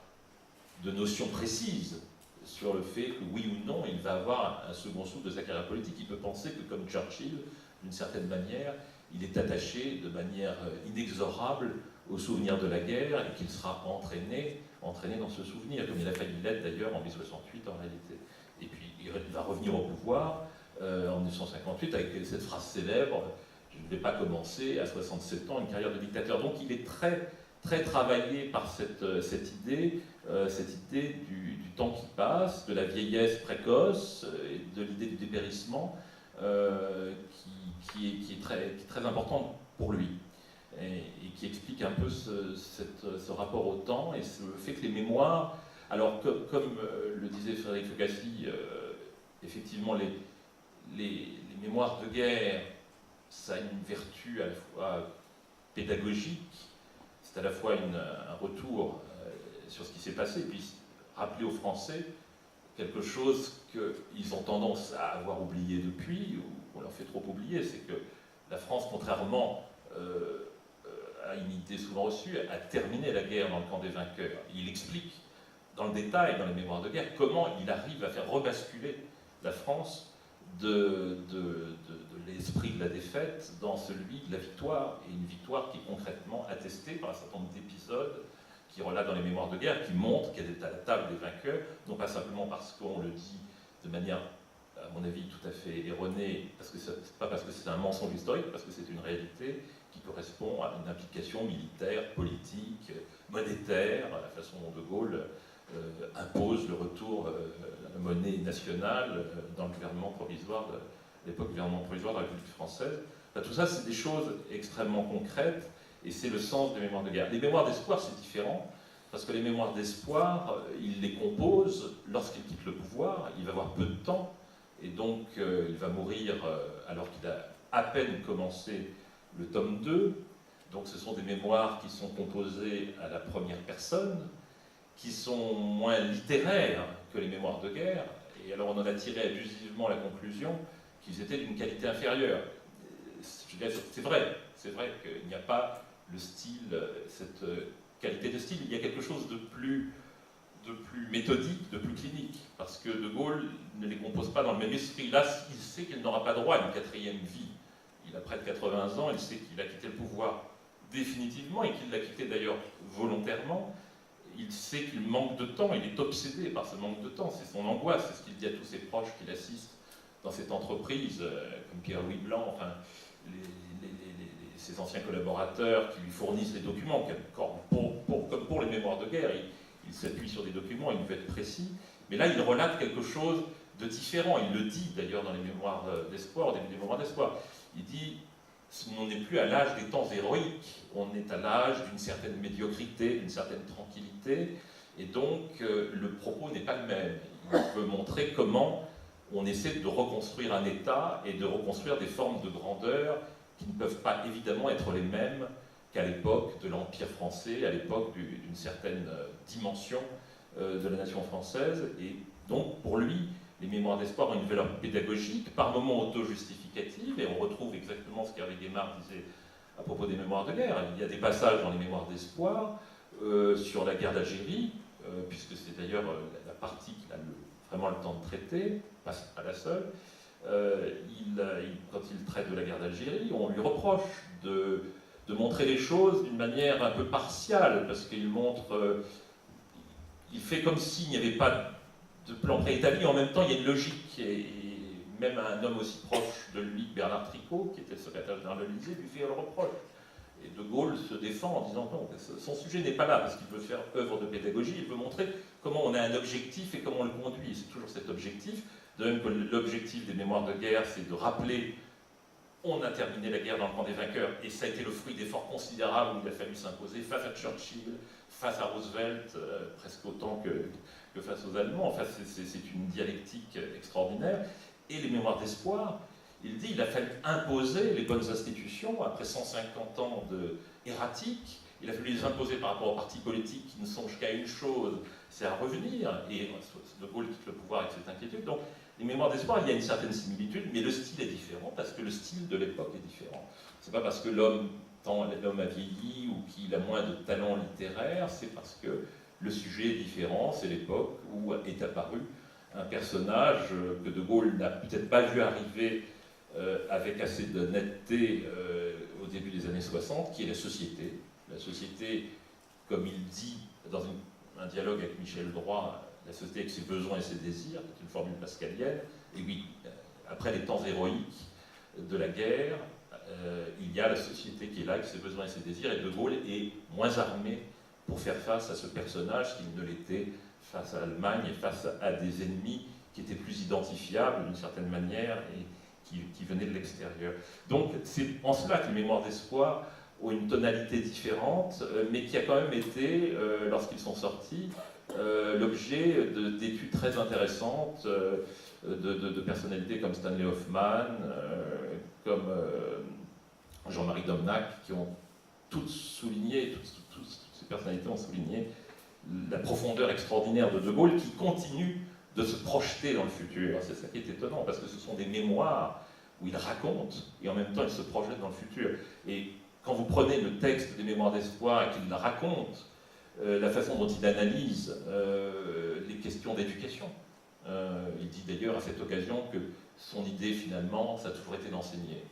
de notion précise sur le fait que oui ou non, il va avoir un second souffle de sa carrière politique. Il peut penser que, comme Churchill, d'une certaine manière, il est attaché de manière inexorable au souvenir de la guerre et qu'il sera entraîné dans ce souvenir, comme il a failli l'être d'ailleurs en mai 68 en réalité. Et puis il va revenir au pouvoir en 1958 avec cette phrase célèbre: je ne vais pas commencer à 67 ans une carrière de dictateur. Donc il est très, très travaillé par cette idée du temps qui passe, de la vieillesse précoce, et de l'idée du dépérissement qui est très importante pour lui. Et qui explique un peu ce rapport au temps et le fait que les mémoires, alors comme le disait Frédéric Fogassi, effectivement les mémoires de guerre, ça a une vertu à la fois pédagogique, c'est à la fois un retour sur ce qui s'est passé, et puis rappeler aux Français quelque chose qu'ils ont tendance à avoir oublié depuis, ou on leur fait trop oublier, c'est que la France, contrairement à une idée souvent reçue, a terminé la guerre dans le camp des vainqueurs. Il explique dans le détail, dans les mémoires de guerre, comment il arrive à faire rebasculer la France de l'esprit de la défaite dans celui de la victoire, et une victoire qui est concrètement attestée par un certain nombre d'épisodes qui relatent dans les mémoires de guerre, qui montrent qu'elle est à la table des vainqueurs, non pas simplement parce qu'on le dit de manière, à mon avis, tout à fait erronée, pas parce que c'est un mensonge historique, parce que c'est une réalité qui correspond à une implication militaire, politique, monétaire, à la façon dont De Gaulle impose le retour à la monnaie nationale dans le gouvernement provisoire, l'époque gouvernement provisoire de la République française. Enfin, tout ça, c'est des choses extrêmement concrètes, et c'est le sens des mémoires de guerre. Les mémoires d'espoir, c'est différent, parce que les mémoires d'espoir, il les compose lorsqu'il quitte le pouvoir, il va avoir peu de temps, et donc il va mourir alors qu'il a à peine commencé le tome 2. Donc ce sont des mémoires qui sont composées à la première personne, qui sont moins littéraires que les mémoires de guerre, et alors on en a tiré abusivement la conclusion qu'ils étaient d'une qualité inférieure. C'est vrai qu'il n'y a pas le style, cette qualité de style, il y a quelque chose de plus méthodique, de plus clinique, parce que De Gaulle ne les compose pas dans le même esprit. Là, il sait qu'il n'aura pas droit à une quatrième vie. Il a près de 80 ans, il sait qu'il a quitté le pouvoir définitivement, et qu'il l'a quitté d'ailleurs volontairement. Il sait qu'il manque de temps, il est obsédé par ce manque de temps, c'est son angoisse, c'est ce qu'il dit à tous ses proches qui l'assistent dans cette entreprise, comme Pierre-Louis Blanc, enfin, ses anciens collaborateurs qui lui fournissent les documents, comme pour les mémoires de guerre, il s'appuie sur des documents, il veut être précis, mais là il relate quelque chose de différent, il le dit d'ailleurs dans les mémoires d'espoir, au début des mémoires d'espoir, il dit: on n'est plus à l'âge des temps héroïques, on est à l'âge d'une certaine médiocrité, d'une certaine tranquillité, et donc le propos n'est pas le même. Il veut montrer comment on essaie de reconstruire un État et de reconstruire des formes de grandeur qui ne peuvent pas évidemment être les mêmes qu'à l'époque de l'Empire français, à l'époque d'une certaine dimension de la nation française. Et donc pour lui, les mémoires d'espoir ont une valeur pédagogique, par moments auto-justificative, et on retrouve exactement ce qu'Hervé Guémard disait à propos des mémoires de guerre. Il y a des passages dans les mémoires d'espoir sur la guerre d'Algérie, puisque c'est d'ailleurs la partie qu'il a vraiment le temps de traiter, pas la seule. Quand il traite de la guerre d'Algérie, on lui reproche de montrer les choses d'une manière un peu partiale, parce qu'il montre, il fait comme s'il n'y avait pas de plan préétabli. En même temps, il y a une logique, et même un homme aussi proche de lui, Bernard Tricot, qui était le secrétaire général de l'Élysée, lui fait le reproche. Et De Gaulle se défend en disant non, son sujet n'est pas là parce qu'il veut faire œuvre de pédagogie, il veut montrer comment on a un objectif et comment on le conduit. C'est toujours cet objectif. De même que l'objectif des mémoires de guerre, c'est de rappeler on a terminé la guerre dans le camp des vainqueurs et ça a été le fruit d'efforts considérables où il a fallu s'imposer face à Churchill, face à Roosevelt, presque autant que face aux Allemands. Enfin, c'est une dialectique extraordinaire. Et les mémoires d'espoir, il dit il a fallu imposer les bonnes institutions après 150 ans erratique. Il a fallu les imposer par rapport aux partis politiques qui ne songent qu'à une chose, c'est à revenir. Et De Gaulle quitte le pouvoir avec cette inquiétude. Donc, les mémoires d'espoir, il y a une certaine similitude, mais le style est différent parce que le style de l'époque est différent. C'est pas parce que l'homme a vieilli ou qu'il a moins de talent littéraire, c'est parce que le sujet est différent. C'est l'époque où est apparu un personnage que De Gaulle n'a peut-être pas vu arriver avec assez de netteté au début des années 60, qui est la société. La société, comme il dit dans un dialogue avec Michel Droit, la société avec ses besoins et ses désirs, c'est une formule pascalienne. Et oui, après les temps héroïques de la guerre, il y a la société qui est là avec ses besoins et ses désirs, et De Gaulle est moins armé pour faire face à ce personnage qu'il ne l'était face à l'Allemagne et face à des ennemis qui étaient plus identifiables d'une certaine manière et qui venaient de l'extérieur. Donc c'est en cela que les mémoires d'espoir ont une tonalité différente, mais qui a quand même été, lorsqu'ils sont sortis, l'objet d'études très intéressantes de personnalités comme Stanley Hoffmann, comme Jean-Marie Domnac, qui ont toutes souligné, toutes ces personnalités ont souligné la profondeur extraordinaire de Gaulle, qui continue de se projeter dans le futur. C'est ça qui est étonnant, parce que ce sont des mémoires où il raconte, et en même temps il se projette dans le futur. Et quand vous prenez le texte des mémoires d'espoir et qu'il raconte, la façon dont il analyse les questions d'éducation, il dit d'ailleurs à cette occasion que son idée finalement, ça a toujours été d'enseigner,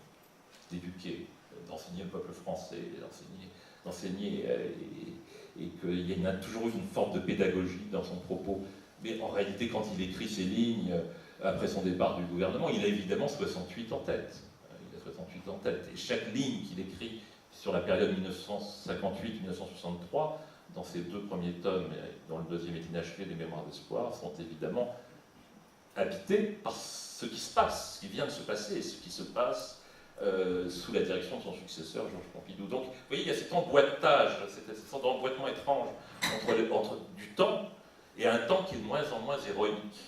d'éduquer, d'enseigner le peuple français, d'enseigner et qu'il y a toujours eu une forme de pédagogie dans son propos. Mais en réalité, quand il écrit ces lignes, après son départ du gouvernement, il a évidemment 68 en tête. Il a 68 en tête. Et chaque ligne qu'il écrit sur la période 1958-1963, dans ses deux premiers tomes, dont le deuxième est inachevé, des Mémoires d'espoir, sont évidemment habités par ce qui se passe, ce qui vient de se passer, ce qui se passe sous la direction de son successeur, Georges Pompidou. Donc, vous voyez, il y a cet emboîtage, cette sorte d'emboîtement étrange entre du temps et un temps qui est de moins en moins héroïque,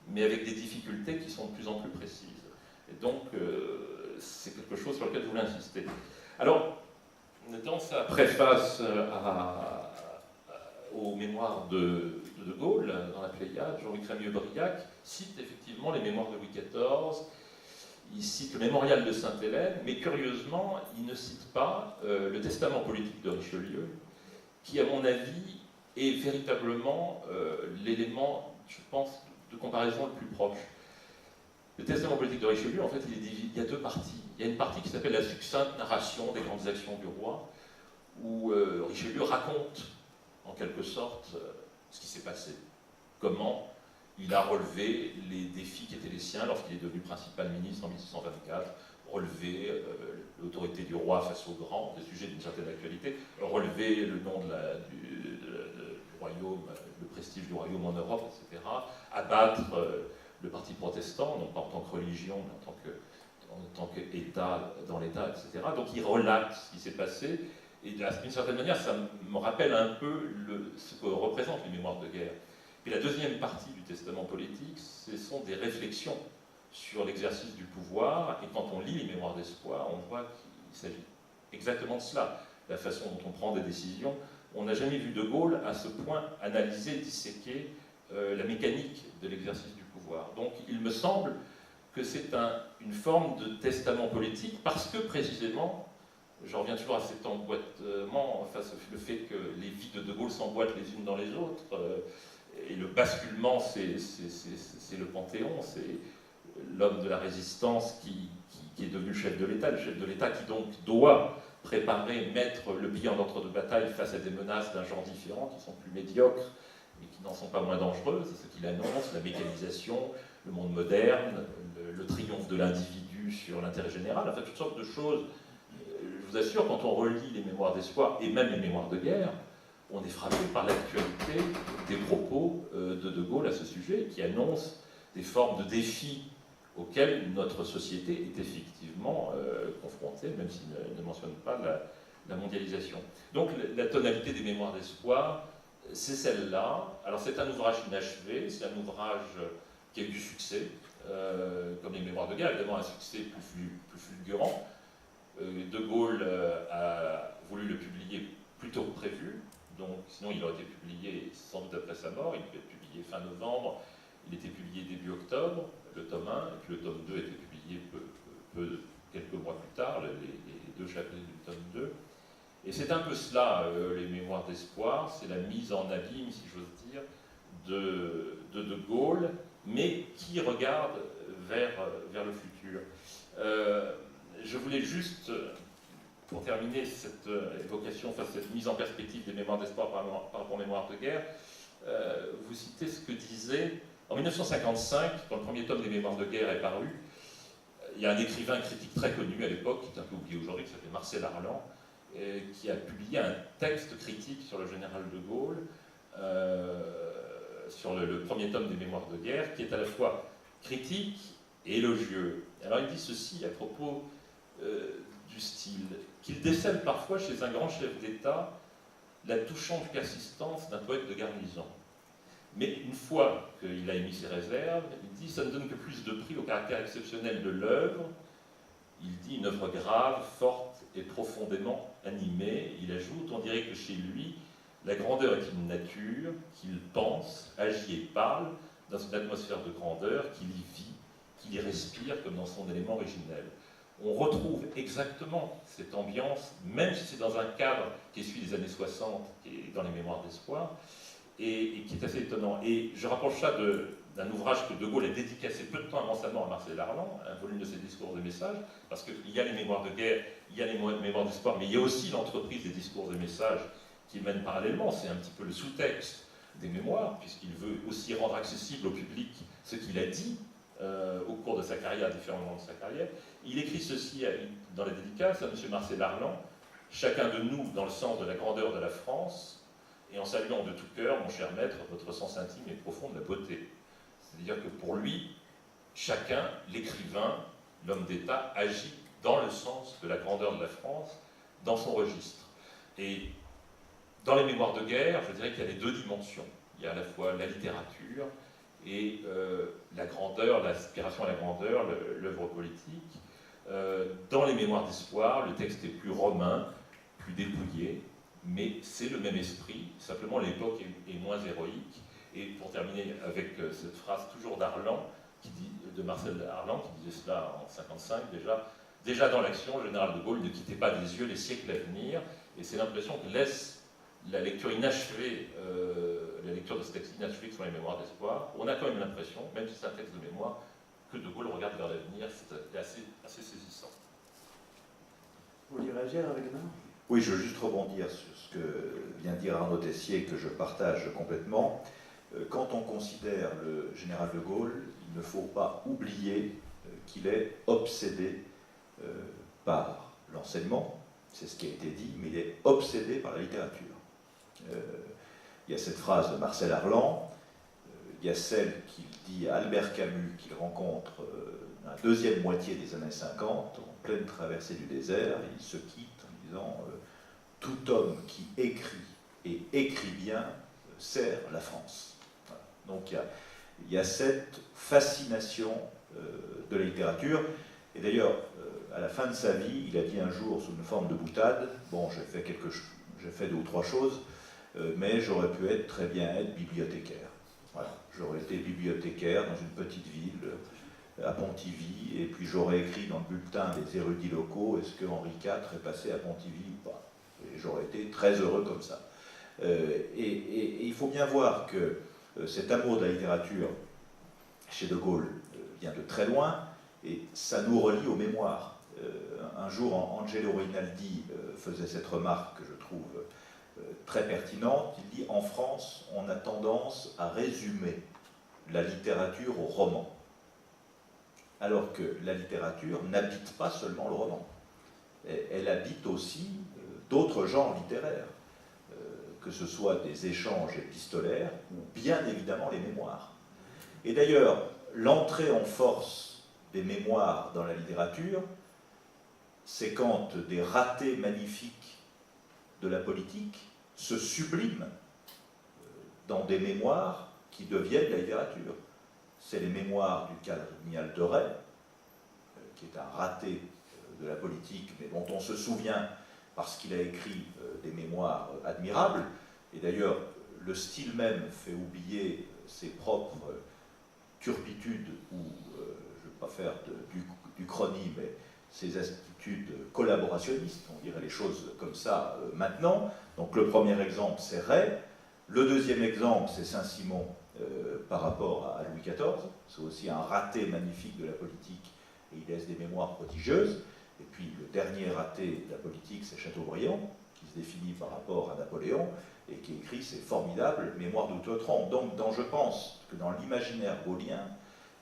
mais avec des difficultés qui sont de plus en plus précises. Et donc, c'est quelque chose sur lequel je voulais insister. Alors, dans sa préface aux mémoires de Gaulle, dans la Pléiade, Jean-Louis Crémieux-Briac cite effectivement les mémoires de Louis XIV, il cite le mémorial de Sainte-Hélène, mais curieusement, il ne cite pas le testament politique de Richelieu, qui, à mon avis, est véritablement l'élément, je pense, de comparaison le plus proche. Le testament politique de Richelieu, en fait, il y a deux parties. Il y a une partie qui s'appelle la succincte narration des grandes actions du roi, où Richelieu raconte, en quelque sorte, ce qui s'est passé. Comment il a relevé les défis qui étaient les siens lorsqu'il est devenu principal ministre en 1624, relevé l'autorité du roi face aux grands, des sujets d'une certaine actualité, relever le nom du royaume, le prestige du royaume en Europe, etc., abattre le parti protestant, non pas en tant que religion, mais en tant qu'État, dans l'État, etc. Donc il relate ce qui s'est passé, et d'une certaine manière, ça me rappelle un peu ce que représentent les mémoires de guerre. Et la deuxième partie du testament politique, ce sont des réflexions sur l'exercice du pouvoir, et quand on lit les mémoires d'espoir, on voit qu'il s'agit exactement de cela, la façon dont on prend des décisions. On n'a jamais vu De Gaulle à ce point analyser, disséquer la mécanique de l'exercice du pouvoir. Donc il me semble que c'est une forme de testament politique, parce que précisément, je reviens toujours à cet emboîtement, face au fait que les vies de Gaulle s'emboîtent les unes dans les autres, et le basculement, c'est le Panthéon, c'est l'homme de la résistance qui est devenu chef de l'État, le chef de l'État qui donc doit préparer, mettre le bilan d'entre deux batailles face à des menaces d'un genre différent, qui sont plus médiocres, mais qui n'en sont pas moins dangereuses, ce qu'il annonce, la mécanisation, le monde moderne, le triomphe de l'individu sur l'intérêt général, enfin toutes sortes de choses. Je vous assure, quand on relit les mémoires d'espoir, et même les mémoires de guerre, on est frappé par l'actualité des propos de Gaulle à ce sujet, qui annoncent des formes de défis auxquels notre société est effectivement confrontée, même s'il ne mentionne pas la mondialisation. Donc la tonalité des mémoires d'espoir, c'est celle-là. Alors c'est un ouvrage inachevé, c'est un ouvrage qui a eu du succès, comme les mémoires de guerre, évidemment un succès plus fulgurant. De Gaulle a voulu le publier plus tôt que prévu, donc sinon il aurait été publié sans doute après sa mort, il devait être publié fin novembre, il était publié début octobre, le tome 1, et puis le tome 2 était publié quelques mois plus tard, les deux chapitres du tome 2. Et c'est un peu cela, les mémoires d'espoir, c'est la mise en abîme, si j'ose dire, de Gaulle, mais qui regarde vers le futur. Je voulais juste, pour terminer cette évocation, enfin cette mise en perspective des mémoires d'espoir par rapport aux mémoires de guerre, vous citer ce que disait, en 1955, quand le premier tome des mémoires de guerre est paru, il y a un écrivain critique très connu à l'époque, qui est un peu oublié aujourd'hui, qui s'appelait Marcel Arlan, qui a publié un texte critique sur le général de Gaulle, sur le premier tome des mémoires de guerre, qui est à la fois critique et élogieux. Alors il dit ceci à propos du style, qu'il décèle parfois chez un grand chef d'État la touchante persistance d'un poète de garnison. Mais une fois qu'il a émis ses réserves, il dit « ça ne donne que plus de prix au caractère exceptionnel de l'œuvre ». Il dit « une œuvre grave, forte et profondément animée ». Il ajoute « on dirait que chez lui, la grandeur est une nature, qu'il pense, agit et parle dans une atmosphère de grandeur, qu'il y vit, qu'il y respire comme dans son élément originel ». On retrouve exactement cette ambiance, même si c'est dans un cadre qui est celui des années 60 et dans les mémoires d'espoir, et qui est assez étonnant. Et je rapproche ça d'un ouvrage que De Gaulle a dédicacé peu de temps avant sa mort à Marcel Arlan, un volume de ses discours et messages, parce qu'il y a les mémoires de guerre, il y a les mémoires d'espoir, mais il y a aussi l'entreprise des discours et messages qui mènent parallèlement. C'est un petit peu le sous-texte des mémoires, puisqu'il veut aussi rendre accessible au public ce qu'il a dit au cours de sa carrière, à différents moments de sa carrière. Il écrit ceci dans la dédicace à M. Marcel Arlan: « Chacun de nous, dans le sens de la grandeur de la France, et en saluant de tout cœur, mon cher maître, votre sens intime et profond de la beauté. » C'est-à-dire que pour lui, chacun, l'écrivain, l'homme d'État, agit dans le sens de la grandeur de la France, dans son registre. Et dans les mémoires de guerre, je dirais qu'il y a les deux dimensions. Il y a à la fois la littérature et la grandeur, l'aspiration à la grandeur, l'œuvre politique. Dans les mémoires d'espoir, le texte est plus romain, plus dépouillé, mais c'est le même esprit, simplement l'époque est moins héroïque. Et pour terminer avec cette phrase toujours d'Arlan, de Marcel Arlan, qui disait cela en 1955 déjà dans l'action, le général de Gaulle ne quittait pas des yeux les siècles à venir, et c'est l'impression que laisse la lecture inachevée, la lecture de ce texte inachevé sur les mémoires d'espoir. On a quand même l'impression, même si c'est un texte de mémoire, que De Gaulle regarde vers l'avenir. C'est assez saisissant. Vous voulez réagir, Wagner ? Oui, je veux juste rebondir sur ce que vient de dire Arnaud Tessier, que je partage complètement. Quand on considère le général de Gaulle, il ne faut pas oublier qu'il est obsédé par l'enseignement, c'est ce qui a été dit, mais il est obsédé par la littérature. Il y a cette phrase de Marcel Arlan, il y a celle qu'il dit à Albert Camus, qu'il rencontre dans la deuxième moitié des années 50, en pleine traversée du désert, et il se quitte en disant « Tout homme qui écrit et écrit bien sert la France ». Voilà. Donc il y a cette fascination de la littérature, et d'ailleurs, à la fin de sa vie, il a dit un jour sous une forme de boutade, bon, j'ai fait 2 ou 3 choses, mais j'aurais pu très bien être bibliothécaire. Voilà. J'aurais été bibliothécaire dans une petite ville, à Pontivy, et puis j'aurais écrit dans le bulletin des érudits locaux, est-ce que Henri IV est passé à Pontivy ou pas? Et j'aurais été très heureux comme ça. Et il faut bien voir que cet amour de la littérature chez De Gaulle vient de très loin, et ça nous relie aux mémoires. Un jour, Angelo Rinaldi faisait cette remarque que je trouve très pertinente. Il dit « En France, on a tendance à résumer la littérature au roman, alors que la littérature n'habite pas seulement le roman. Elle habite aussi d'autres genres littéraires, que ce soit des échanges épistolaires ou bien évidemment les mémoires. Et d'ailleurs, l'entrée en force des mémoires dans la littérature, c'est quand des ratés magnifiques de la politique se subliment dans des mémoires qui deviennent la littérature. C'est les mémoires du cardinal de Rais, qui est un raté de la politique, mais dont on se souvient parce qu'il a écrit des mémoires admirables. Et d'ailleurs, le style même fait oublier ses propres turpitudes, ou, je ne veux pas faire du chronie, mais ses attitudes collaborationnistes, on dirait les choses comme ça maintenant. Donc le premier exemple, c'est Rais. Le deuxième exemple, c'est Saint-Simon par rapport à Louis XIV. C'est aussi un raté magnifique de la politique, et il laisse des mémoires prodigieuses. Et puis le dernier raté de la politique, c'est Chateaubriand, qui se définit par rapport à Napoléon, et qui écrit ces formidables mémoires d'outre-tombe. Donc je pense que dans l'imaginaire gaullien,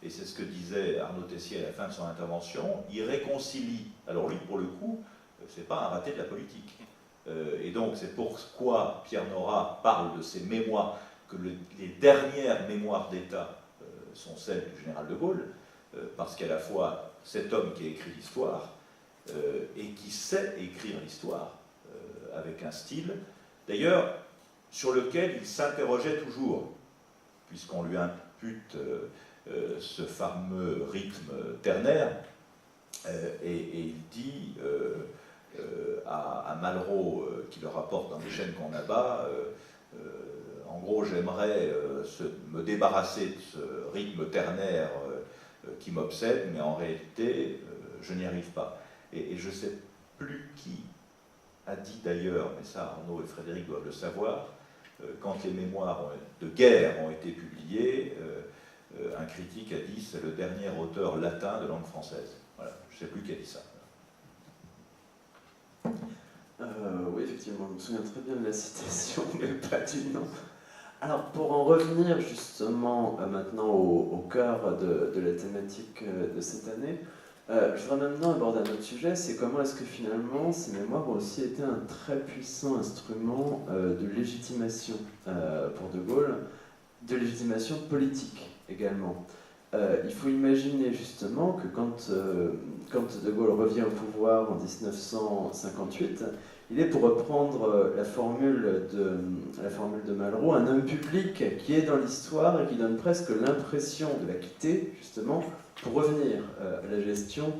et c'est ce que disait Arnaud Tessier à la fin de son intervention, il réconcilie, alors lui pour le coup, c'est pas un raté de la politique. Et donc c'est pourquoi Pierre Nora parle de ces mémoires, que les dernières mémoires d'État sont celles du général de Gaulle, parce qu'à la fois cet homme qui a écrit l'histoire, et qui sait écrire l'histoire avec un style, d'ailleurs, sur lequel il s'interrogeait toujours, puisqu'on lui impute ce fameux rythme ternaire, et il dit à Malraux, qui le rapporte dans les chaînes qu'on abat, en gros, j'aimerais me débarrasser de ce rythme ternaire qui m'obsède, mais en réalité, je n'y arrive pas. Et je ne sais plus qui a dit d'ailleurs, mais ça Arnaud et Frédéric doivent le savoir, quand les mémoires de guerre ont été publiées, un critique a dit c'est le dernier auteur latin de langue française. Voilà, je ne sais plus qui a dit ça. Oui, effectivement, je me souviens très bien de la citation, mais pas du nom. Alors, pour en revenir justement maintenant au cœur de la thématique de cette année, je voudrais maintenant aborder un autre sujet, c'est comment est-ce que finalement ces mémoires ont aussi été un très puissant instrument de légitimation pour De Gaulle, de légitimation politique également. Il faut imaginer justement que quand De Gaulle revient au pouvoir en 1958, il est, pour reprendre la formule de Malraux, un homme public qui est dans l'histoire et qui donne presque l'impression de la quitter, justement, pour revenir à la gestion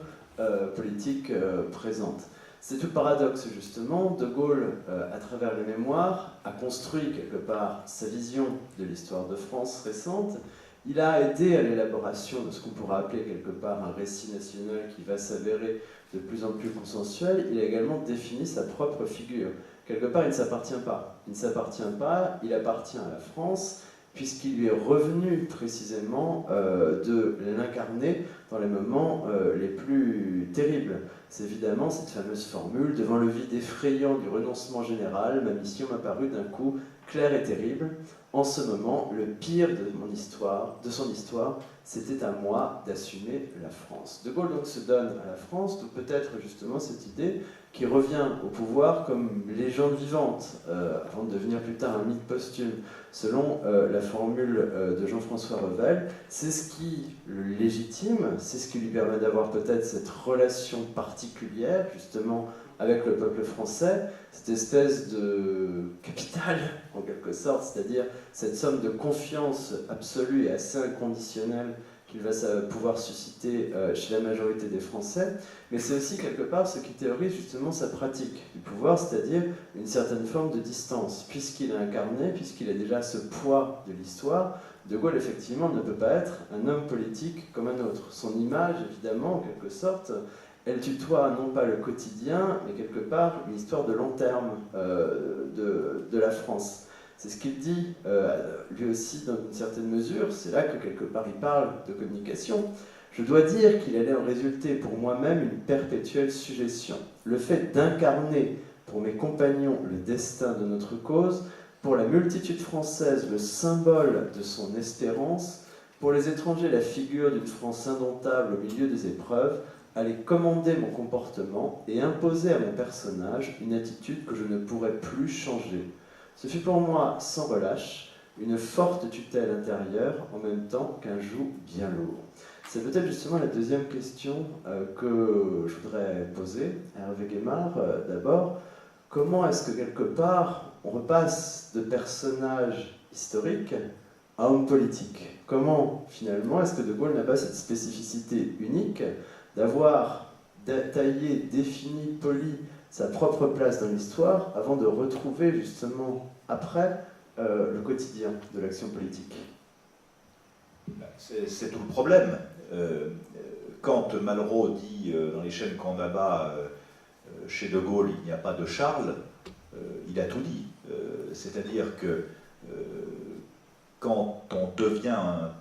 politique présente. C'est tout le paradoxe, justement. De Gaulle, à travers les mémoires, a construit quelque part sa vision de l'histoire de France récente. Il a aidé à l'élaboration de ce qu'on pourrait appeler quelque part un récit national qui va s'avérer de plus en plus consensuel. Il a également défini sa propre figure. Quelque part, il ne s'appartient pas. Il ne s'appartient pas, il appartient à la France, puisqu'il lui est revenu précisément de l'incarner dans les moments les plus terribles. C'est évidemment cette fameuse formule « Devant le vide effrayant du renoncement général, ma mission m'a paru d'un coup claire et terrible. En ce moment, le pire de son histoire, c'était à moi d'assumer la France. » De Gaulle donc se donne à la France, d'où peut-être justement cette idée qui revient au pouvoir comme légende vivante, avant de devenir plus tard un mythe posthume. Selon la formule de Jean-François Revel, c'est ce qui le légitime, c'est ce qui lui permet d'avoir peut-être cette relation particulière, justement, avec le peuple français, cette espèce de capital, en quelque sorte, c'est-à-dire cette somme de confiance absolue et assez inconditionnelle qu'il va pouvoir susciter chez la majorité des Français, mais c'est aussi quelque part ce qui théorise justement sa pratique du pouvoir, c'est-à-dire une certaine forme de distance. Puisqu'il est incarné, puisqu'il a déjà ce poids de l'histoire, De Gaulle, effectivement, ne peut pas être un homme politique comme un autre. Son image, évidemment, en quelque sorte, elle tutoie non pas le quotidien, mais quelque part une histoire de long terme de la France. C'est ce qu'il dit, lui aussi, dans une certaine mesure. C'est là que, quelque part, il parle de communication. Je dois dire qu'il allait en résulter pour moi-même une perpétuelle suggestion. Le fait d'incarner pour mes compagnons le destin de notre cause, pour la multitude française le symbole de son espérance, pour les étrangers la figure d'une France indomptable au milieu des épreuves, aller commander mon comportement et imposer à mon personnage une attitude que je ne pourrais plus changer. Ce fut pour moi sans relâche, une forte tutelle intérieure en même temps qu'un joug bien lourd. C'est peut-être justement la deuxième question que je voudrais poser à Hervé Guémard. D'abord, comment est-ce que quelque part on repasse de personnages historiques à homme politique? Comment finalement est-ce que De Gaulle n'a pas cette spécificité unique d'avoir taillé, défini, poli sa propre place dans l'histoire avant de retrouver justement après le quotidien de l'action politique? C'est tout le problème. Quand Malraux dit dans les chaînes qu'on abat chez De Gaulle, il n'y a pas de Charles, il a tout dit. C'est-à-dire que quand on devient un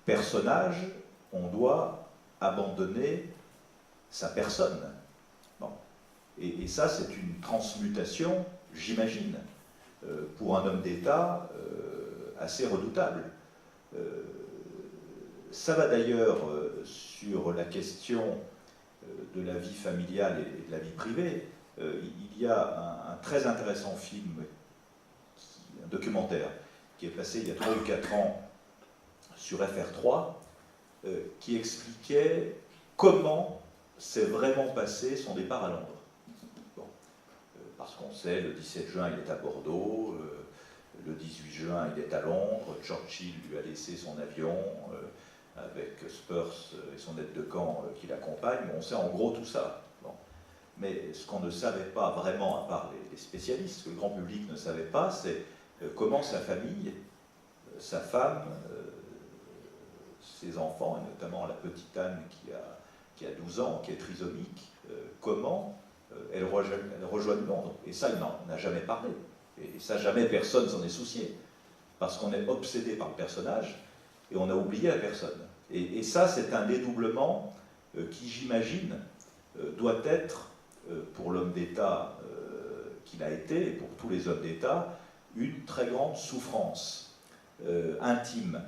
personnage, on doit abandonner sa personne. Bon. Et ça, c'est une transmutation, j'imagine, pour un homme d'État assez redoutable. Ça va d'ailleurs sur la question de la vie familiale et de la vie privée. Il y a un très intéressant film, un documentaire, qui est passé il y a 3 ou 4 ans sur FR3, qui expliquait comment s'est vraiment passé son départ à Londres. Bon. Parce qu'on sait, le 17 juin, il est à Bordeaux, le 18 juin, il est à Londres, Churchill lui a laissé son avion, avec Spurs et son aide de camp qui l'accompagne, on sait en gros tout ça. Bon. Mais ce qu'on ne savait pas vraiment, à part les spécialistes, ce que le grand public ne savait pas, c'est comment sa famille, sa femme, ses enfants, et notamment la petite Anne qui a 12 ans, qui est trisomique, comment elle rejoint Londres. Et ça, il n'en a jamais parlé. Et ça, jamais personne s'en est soucié. Parce qu'on est obsédé par le personnage, et on a oublié la personne. Et ça, c'est un dédoublement qui, j'imagine, doit être, pour l'homme d'État qu'il a été, et pour tous les hommes d'État, une très grande souffrance intime.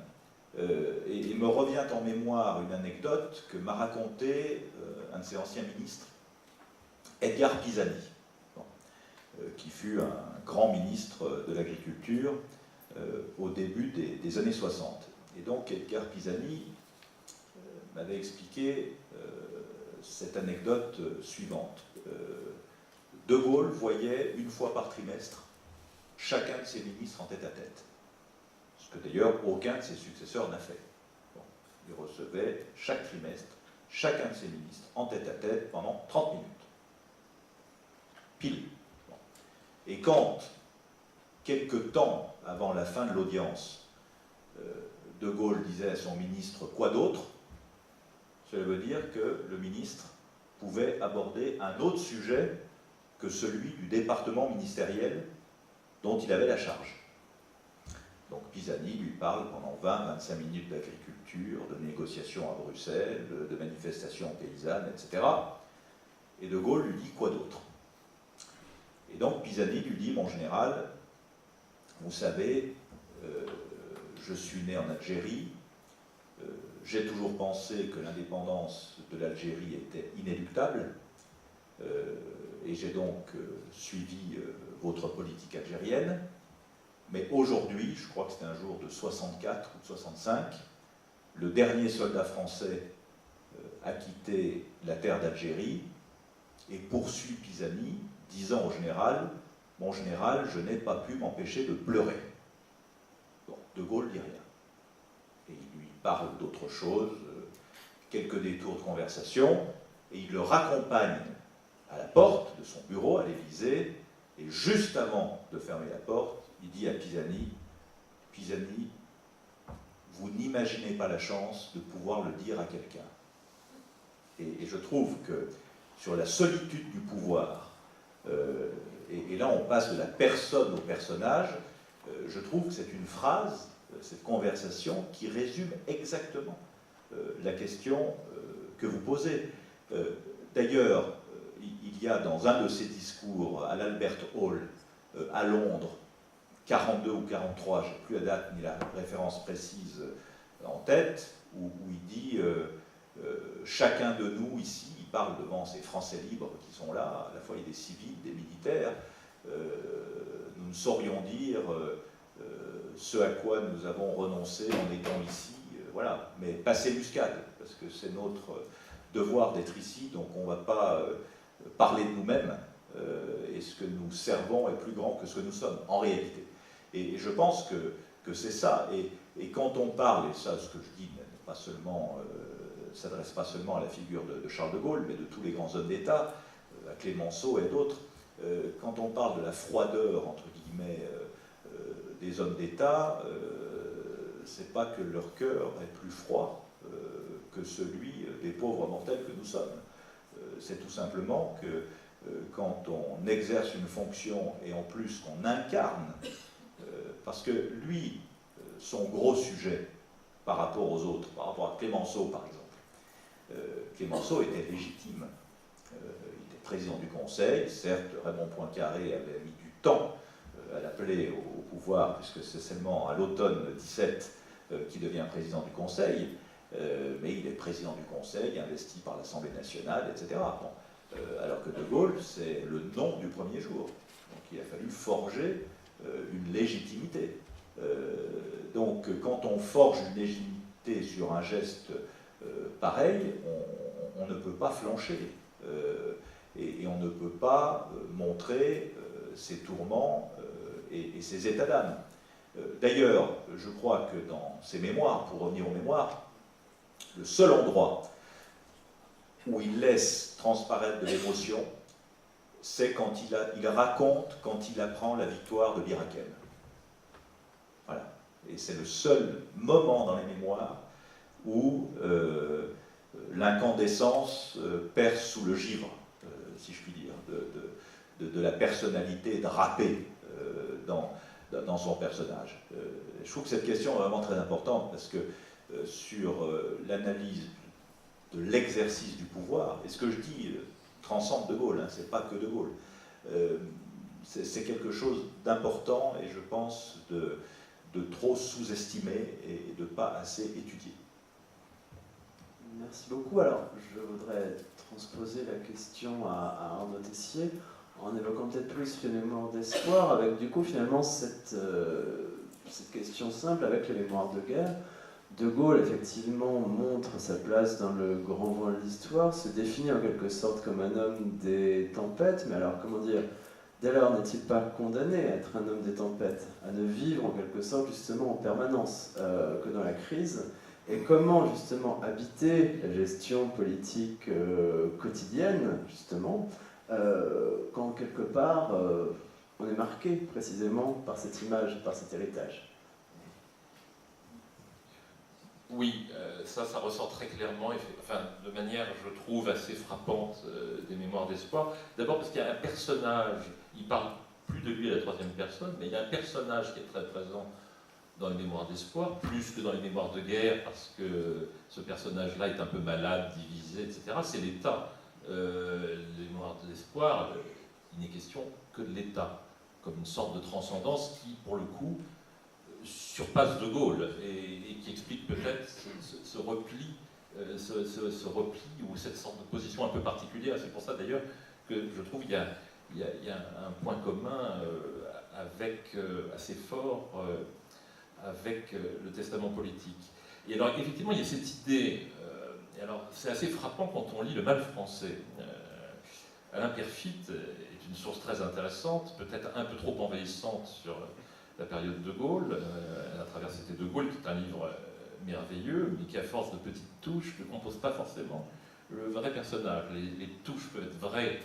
Et me revient en mémoire une anecdote que m'a raconté un de ses anciens ministres, Edgar Pisani, qui fut un grand ministre de l'Agriculture au début des années 60. Et donc Edgar Pisani m'avait expliqué cette anecdote suivante. De Gaulle voyait une fois par trimestre chacun de ses ministres en tête-à-tête. Ce que d'ailleurs aucun de ses successeurs n'a fait. Bon, il recevait chaque trimestre chacun de ses ministres en tête-à-tête pendant 30 minutes. Pile. Bon. Et quand, quelque temps avant la fin de l'audience, De Gaulle disait à son ministre « quoi d'autre ?», cela veut dire que le ministre pouvait aborder un autre sujet que celui du département ministériel dont il avait la charge. Donc Pisani lui parle pendant 20-25 minutes d'agriculture, de négociations à Bruxelles, de manifestations paysannes, etc. Et De Gaulle lui dit « quoi d'autre ?» Et donc Pisani lui dit « mon général, vous savez, je suis né en Algérie, j'ai toujours pensé que l'indépendance de l'Algérie était inéluctable, et j'ai donc suivi votre politique algérienne, mais aujourd'hui, je crois que c'était un jour de 64 ou de 65, le dernier soldat français a quitté la terre d'Algérie et poursuit Pisani, disant au général « mon général, je n'ai pas pu m'empêcher de pleurer ». Bon, De Gaulle ne dit rien. Et il lui parle d'autre chose, quelques détours de conversation, et il le raccompagne à la porte de son bureau à l'Élysée, et juste avant de fermer la porte, il dit à Pisani, « Pisani, vous n'imaginez pas la chance de pouvoir le dire à quelqu'un. » Et je trouve que sur la solitude du pouvoir, et là on passe de la personne au personnage, je trouve que c'est une phrase, cette conversation, qui résume exactement la question que vous posez. D'ailleurs, il y a dans un de ses discours à l'Albert Hall à Londres, 42 ou 43, je n'ai plus la date ni la référence précise en tête, où il dit chacun de nous ici, il parle devant ces Français libres qui sont là, à la fois il y a des civils, des militaires, nous ne saurions dire ce à quoi nous avons renoncé en étant ici, voilà, mais passer muscade, parce que c'est notre devoir d'être ici, donc on ne va pas parler de nous-mêmes, et ce que nous servons est plus grand que ce que nous sommes, en réalité. Et je pense que c'est ça, et quand on parle, et ça, ce que je dis pas seulement, s'adresse pas seulement à la figure de Charles de Gaulle, mais de tous les grands hommes d'État, à Clémenceau et d'autres, quand on parle de la froideur, entre guillemets, des hommes d'État, c'est pas que leur cœur est plus froid que celui des pauvres mortels que nous sommes. C'est tout simplement que quand on exerce une fonction et en plus qu'on incarne, parce que lui, son gros sujet par rapport aux autres, par rapport à Clémenceau par exemple, Clémenceau était légitime. Il était président du Conseil, certes Raymond Poincaré avait mis du temps à l'appeler au pouvoir, puisque c'est seulement à l'automne 17 qu'il devient président du Conseil, mais il est président du Conseil, investi par l'Assemblée nationale, etc. Bon, alors que De Gaulle, c'est le nom du premier jour. Donc il a fallu forger une légitimité. Donc quand on forge une légitimité sur un geste pareil, on ne peut pas flancher. Et on ne peut pas montrer ses tourments et ses états d'âme. D'ailleurs, je crois que dans ses mémoires, pour revenir aux mémoires, le seul endroit où il laisse transparaître de l'émotion, c'est quand il raconte quand il apprend la victoire de Bir Hakeim. Voilà. Et c'est le seul moment dans les mémoires où l'incandescence perce sous le givre, si je puis dire, de la personnalité drapée dans son personnage. Je trouve que cette question est vraiment très importante parce que sur l'analyse de l'exercice du pouvoir, et ce que je dis transcende De Gaulle, hein, c'est pas que De Gaulle, c'est quelque chose d'important et je pense de trop sous-estimé et de pas assez étudié. Merci beaucoup. Alors, je voudrais transposer la question à Arnaud Tessier, en évoquant peut-être plus les mémoires d'espoir, avec du coup finalement cette question simple avec les mémoires de guerre. De Gaulle, effectivement, montre sa place dans le grand voile de l'histoire, se définit en quelque sorte comme un homme des tempêtes, mais alors, comment dire, dès lors n'est-il pas condamné à être un homme des tempêtes, à ne vivre en quelque sorte justement en permanence que dans la crise? Et comment justement habiter la gestion politique quotidienne, justement, quand quelque part on est marqué précisément par cette image, par cet héritage? Oui, ça ressort très clairement, enfin, de manière, je trouve, assez frappante des mémoires d'espoir. D'abord parce qu'il y a un personnage, il parle plus de lui à la troisième personne, mais il y a un personnage qui est très présent dans les mémoires d'espoir, plus que dans les mémoires de guerre, parce que ce personnage-là est un peu malade, divisé, etc. C'est l'État. Les mémoires d'espoir, il n'est question que de l'État, comme une sorte de transcendance qui, pour le coup, surpasse De Gaulle et qui explique peut-être ce repli, ce repli ou cette sorte de position un peu particulière. C'est pour ça d'ailleurs que je trouve qu'il y a un point commun assez fort avec le testament politique. Et alors effectivement il y a cette idée, et alors c'est assez frappant quand on lit Le Mal français. Alain Peyrefitte est une source très intéressante, peut-être un peu trop envahissante sur la période de Gaulle, à travers C'était De Gaulle, qui est un livre merveilleux, mais qui, à force de petites touches, ne compose pas forcément le vrai personnage. Les touches peuvent être vraies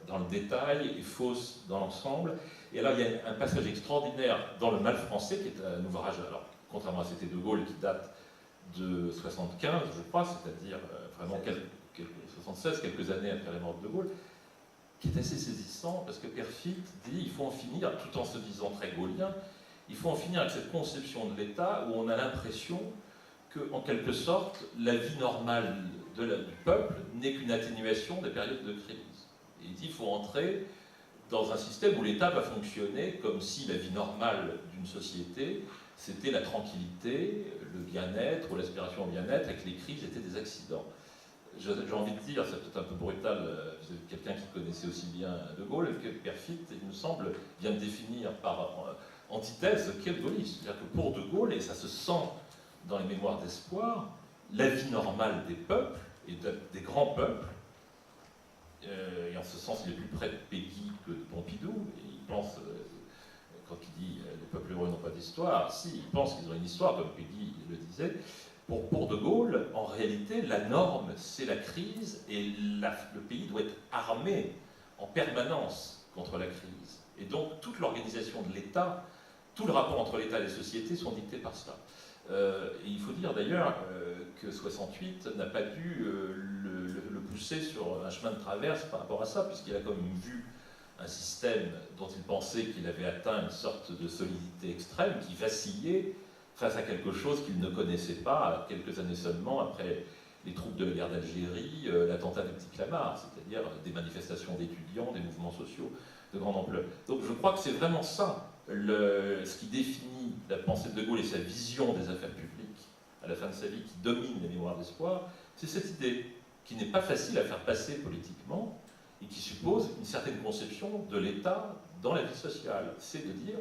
dans le détail et fausses dans l'ensemble. Et alors, il y a un passage extraordinaire dans Le Mal français, qui est un ouvrage, alors, contrairement à C'était De Gaulle, qui date de 75, je crois, c'est-à-dire vraiment 76, quelques années après la mort de Gaulle, qui est assez saisissant, parce que Peyrefitte dit il faut en finir, tout en se disant très gaullien, il faut en finir avec cette conception de l'État où on a l'impression que, en quelque sorte, la vie normale du peuple n'est qu'une atténuation des périodes de crise. Et il dit qu'il faut entrer dans un système où l'État va fonctionner comme si la vie normale d'une société, c'était la tranquillité, le bien-être ou l'aspiration au bien-être, et que les crises étaient des accidents. J'ai envie de dire, c'est peut-être un peu brutal vis-à-vis de quelqu'un qui connaissait aussi bien De Gaulle, que Perfit, il me semble, vient de définir par antithèse ce qu'est le gaullisme. C'est-à-dire que pour De Gaulle, et ça se sent dans les mémoires d'espoir, la vie normale des peuples, et des grands peuples, et en ce sens il est plus près de Péguy que de Pompidou, et il pense, quand il dit les peuples heureux n'ont pas d'histoire, si, il pense qu'ils ont une histoire, comme Péguy le disait. Pour De Gaulle, en réalité, la norme, c'est la crise, et le pays doit être armé en permanence contre la crise. Et donc, toute l'organisation de l'État, tout le rapport entre l'État et les sociétés sont dictés par cela. Et il faut dire d'ailleurs que 68 n'a pas dû le pousser sur un chemin de traverse par rapport à ça, puisqu'il a quand même vu un système dont il pensait qu'il avait atteint une sorte de solidité extrême, qui vacillait face à quelque chose qu'il ne connaissait pas quelques années seulement après les troupes de la guerre d'Algérie, l'attentat de Petit Clamart, c'est-à-dire des manifestations d'étudiants, des mouvements sociaux de grande ampleur. Donc je crois que c'est vraiment ça, ce qui définit la pensée de De Gaulle et sa vision des affaires publiques à la fin de sa vie, qui domine les mémoires d'espoir, c'est cette idée qui n'est pas facile à faire passer politiquement et qui suppose une certaine conception de l'État dans la vie sociale. C'est de dire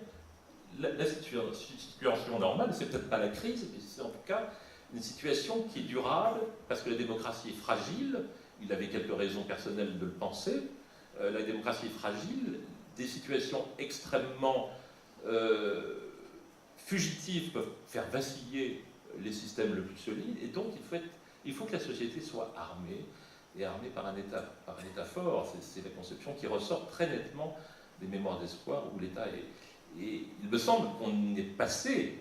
la situation normale, c'est peut-être pas la crise, mais c'est en tout cas une situation qui est durable, parce que la démocratie est fragile. Il avait quelques raisons personnelles de le penser. La démocratie est fragile, des situations extrêmement fugitives peuvent faire vaciller les systèmes les plus solides, et donc il faut que la société soit armée, et armée par un État fort. C'est la conception qui ressort très nettement des mémoires d'espoir où l'État est. Et il me semble qu'on est passé,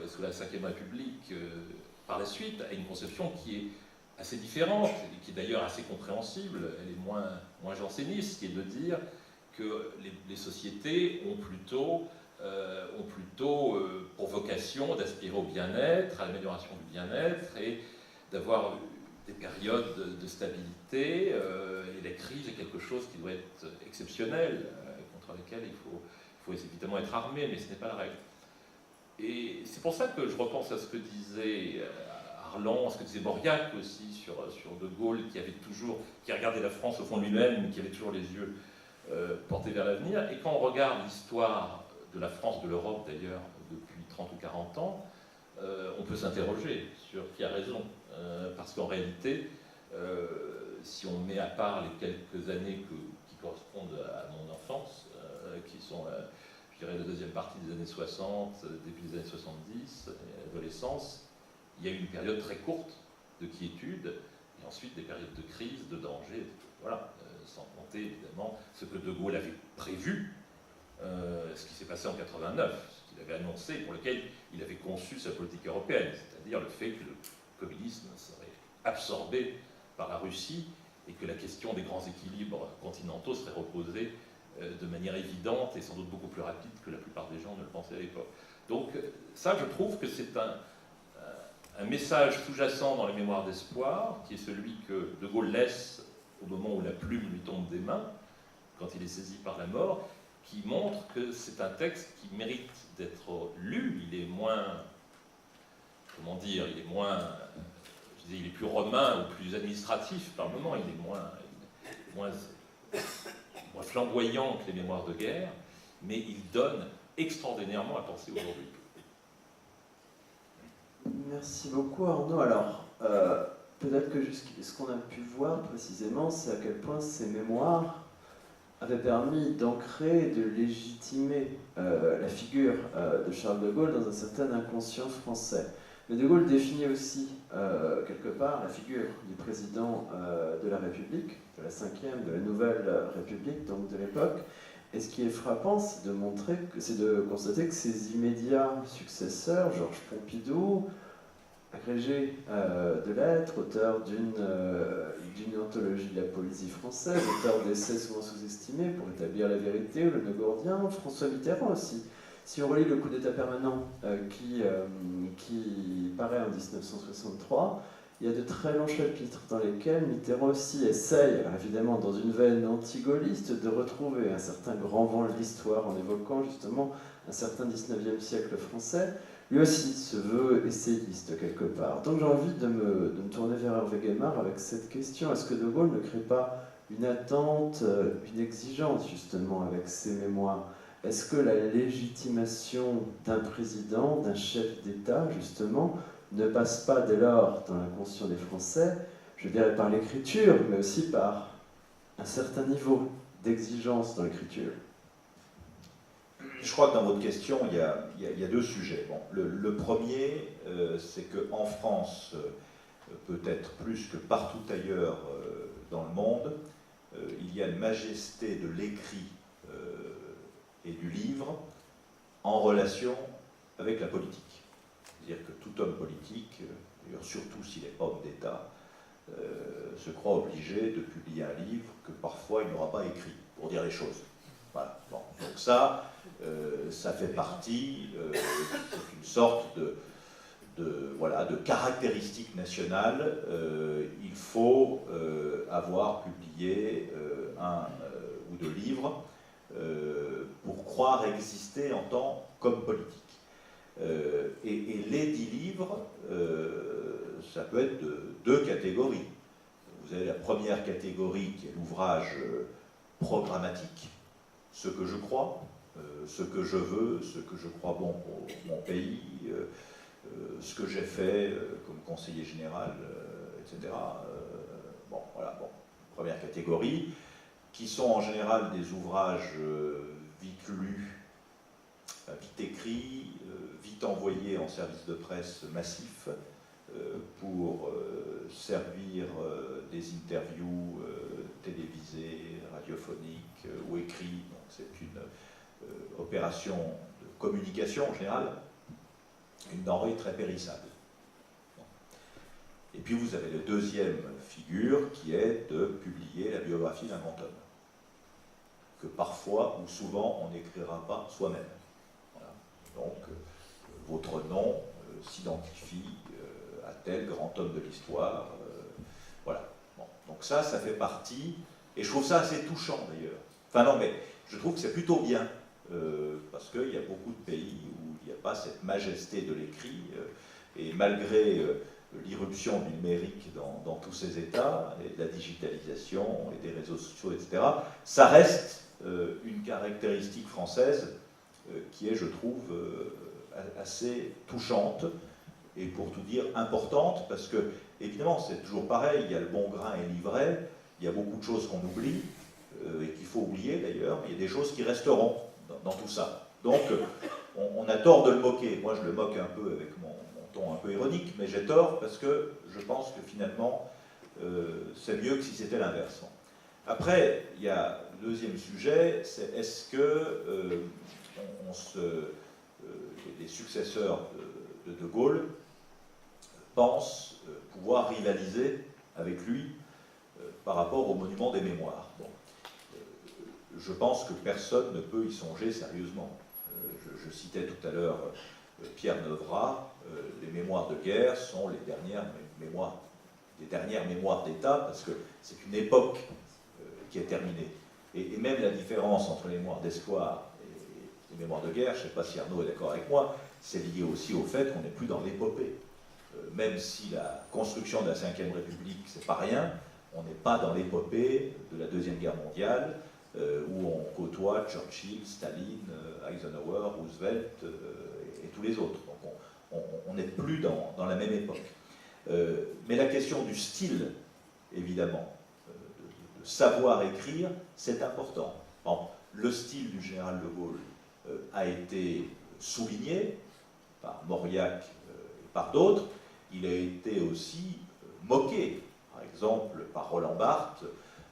sous la Ve République, par la suite, à une conception qui est assez différente, et qui est d'ailleurs assez compréhensible, elle est moins janséniste, qui est de dire que les sociétés ont plutôt pour vocation d'aspirer au bien-être, à l'amélioration du bien-être, et d'avoir des périodes de stabilité, et la crise est quelque chose qui doit être exceptionnel, contre lequel il faut évidemment être armé, mais ce n'est pas la règle. Et c'est pour ça que je repense à ce que disait Arlan, ce que disait Mauriac aussi sur De Gaulle, qui regardait la France au fond de lui-même, mais qui avait toujours les yeux portés vers l'avenir. Et quand on regarde l'histoire de la France, de l'Europe d'ailleurs, depuis 30 ou 40 ans, on peut s'interroger sur qui a raison. Parce qu'en réalité, si on met à part les quelques années qui correspondent à mon enfance, qui sont, je dirais, la deuxième partie des années 60, début des années 70, l'adolescence, il y a eu une période très courte de quiétude, et ensuite des périodes de crise, de danger, voilà, sans compter évidemment ce que De Gaulle avait prévu, ce qui s'est passé en 89, ce qu'il avait annoncé, pour lequel il avait conçu sa politique européenne, c'est-à-dire le fait que le communisme serait absorbé par la Russie et que la question des grands équilibres continentaux serait reposée de manière évidente et sans doute beaucoup plus rapide que la plupart des gens ne le pensaient à l'époque. Donc ça, je trouve que c'est un message sous-jacent dans les mémoires d'espoir, qui est celui que De Gaulle laisse au moment où la plume lui tombe des mains, quand il est saisi par la mort, qui montre que c'est un texte qui mérite d'être lu. Il est moins, comment dire, il est plus romain ou plus administratif par moment, il est moins flamboyant que les mémoires de guerre, mais il donne extraordinairement à penser aujourd'hui. Merci beaucoup Arnaud. Alors, peut-être que ce qu'on a pu voir précisément, c'est à quel point ces mémoires avaient permis d'ancrer et de légitimer la figure de Charles de Gaulle dans un certain inconscient français. Mais De Gaulle définit aussi, quelque part, la figure du président de la République, de la cinquième, de la nouvelle République, donc de l'époque. Et ce qui est frappant, c'est de constater que ses immédiats successeurs, Georges Pompidou, agrégé de lettres, auteur d'une anthologie de la poésie française, auteur d'essais souvent sous-estimés pour établir la vérité, ou le Nogordien, François Mitterrand aussi. Si on relit le coup d'État permanent qui paraît en 1963, il y a de très longs chapitres dans lesquels Mitterrand aussi essaye, alors évidemment dans une veine anti-gaulliste, de retrouver un certain grand vent de l'histoire en évoquant justement un certain 19e siècle français. Lui aussi se veut essayiste quelque part. Donc j'ai envie de me tourner vers Hervé Gaymard avec cette question. Est-ce que De Gaulle ne crée pas une attente, une exigence justement avec ses mémoires? Est-ce que la légitimation d'un président, d'un chef d'État justement, ne passe pas dès lors dans l'inconscient des Français, je dirais par l'écriture, mais aussi par un certain niveau d'exigence dans l'écriture? Je crois que dans votre question, il y a deux sujets. Bon, le premier, c'est qu'en France, peut-être plus que partout ailleurs dans le monde, il y a une majesté de l'écrit et du livre en relation avec la politique. C'est-à-dire que tout homme politique, d'ailleurs surtout s'il n'est pas homme d'État, se croit obligé de publier un livre que parfois il n'aura pas écrit, pour dire les choses. Voilà. Bon. Donc ça fait partie, c'est une sorte de caractéristique nationale. Il faut avoir publié un ou deux livres pour croire exister en tant qu'homme politique. Et les 10 livres, ça peut être de deux catégories. Vous avez la première catégorie qui est l'ouvrage programmatique, ce que je crois, ce que je veux, ce que je crois bon pour mon pays, ce que j'ai fait comme conseiller général, etc. Bon, voilà, bon, première catégorie, qui sont en général des ouvrages vite lus, vite écrits, vite envoyés en service de presse massif pour servir des interviews télévisées, radiophoniques ou écrites. Donc c'est une opération de communication en général, une denrée très périssable. Et puis vous avez la deuxième figure qui est de publier la biographie d'un grand homme, que parfois ou souvent on n'écrira pas soi-même. Voilà. Donc votre nom s'identifie à tel grand homme de l'histoire. Voilà. Bon. Donc ça fait partie, et je trouve ça assez touchant d'ailleurs. Enfin non, mais je trouve que c'est plutôt bien, parce qu'il y a beaucoup de pays où il n'y a pas cette majesté de l'écrit, et malgré l'irruption du numérique dans tous ces États, et de la digitalisation, et des réseaux sociaux, etc., ça reste une caractéristique française qui est, je trouve, assez touchante, et pour tout dire, importante, parce que, évidemment, c'est toujours pareil, il y a le bon grain et l'ivraie, il y a beaucoup de choses qu'on oublie, et qu'il faut oublier d'ailleurs, mais il y a des choses qui resteront dans tout ça. Donc, on a tort de le moquer. Moi, je le moque un peu avec mon ton un peu ironique, mais j'ai tort parce que je pense que finalement, c'est mieux que si c'était l'inverse. Après, il y a le deuxième sujet, c'est est-ce que les successeurs de Gaulle pensent pouvoir rivaliser avec lui par rapport au monument des mémoires. Bon. Je pense que personne ne peut y songer sérieusement. Je citais tout à l'heure Pierre Neuvrat, les mémoires de guerre sont les dernières mémoires d'État, parce que c'est une époque qui est terminée. Et même la différence entre les mémoires d'espoir et les mémoires de guerre, je ne sais pas si Arnaud est d'accord avec moi, c'est lié aussi au fait qu'on n'est plus dans l'épopée. Même si la construction de la Ve République, c'est pas rien, on n'est pas dans l'épopée de la Deuxième Guerre mondiale, où on côtoie Churchill, Staline, Eisenhower, Roosevelt et tous les autres. Donc on n'est plus dans la même époque. Mais la question du style, évidemment, de savoir écrire, c'est important. Bon, le style du général de Gaulle a été souligné par Mauriac et par d'autres. Il a été aussi moqué, par exemple par Roland Barthes,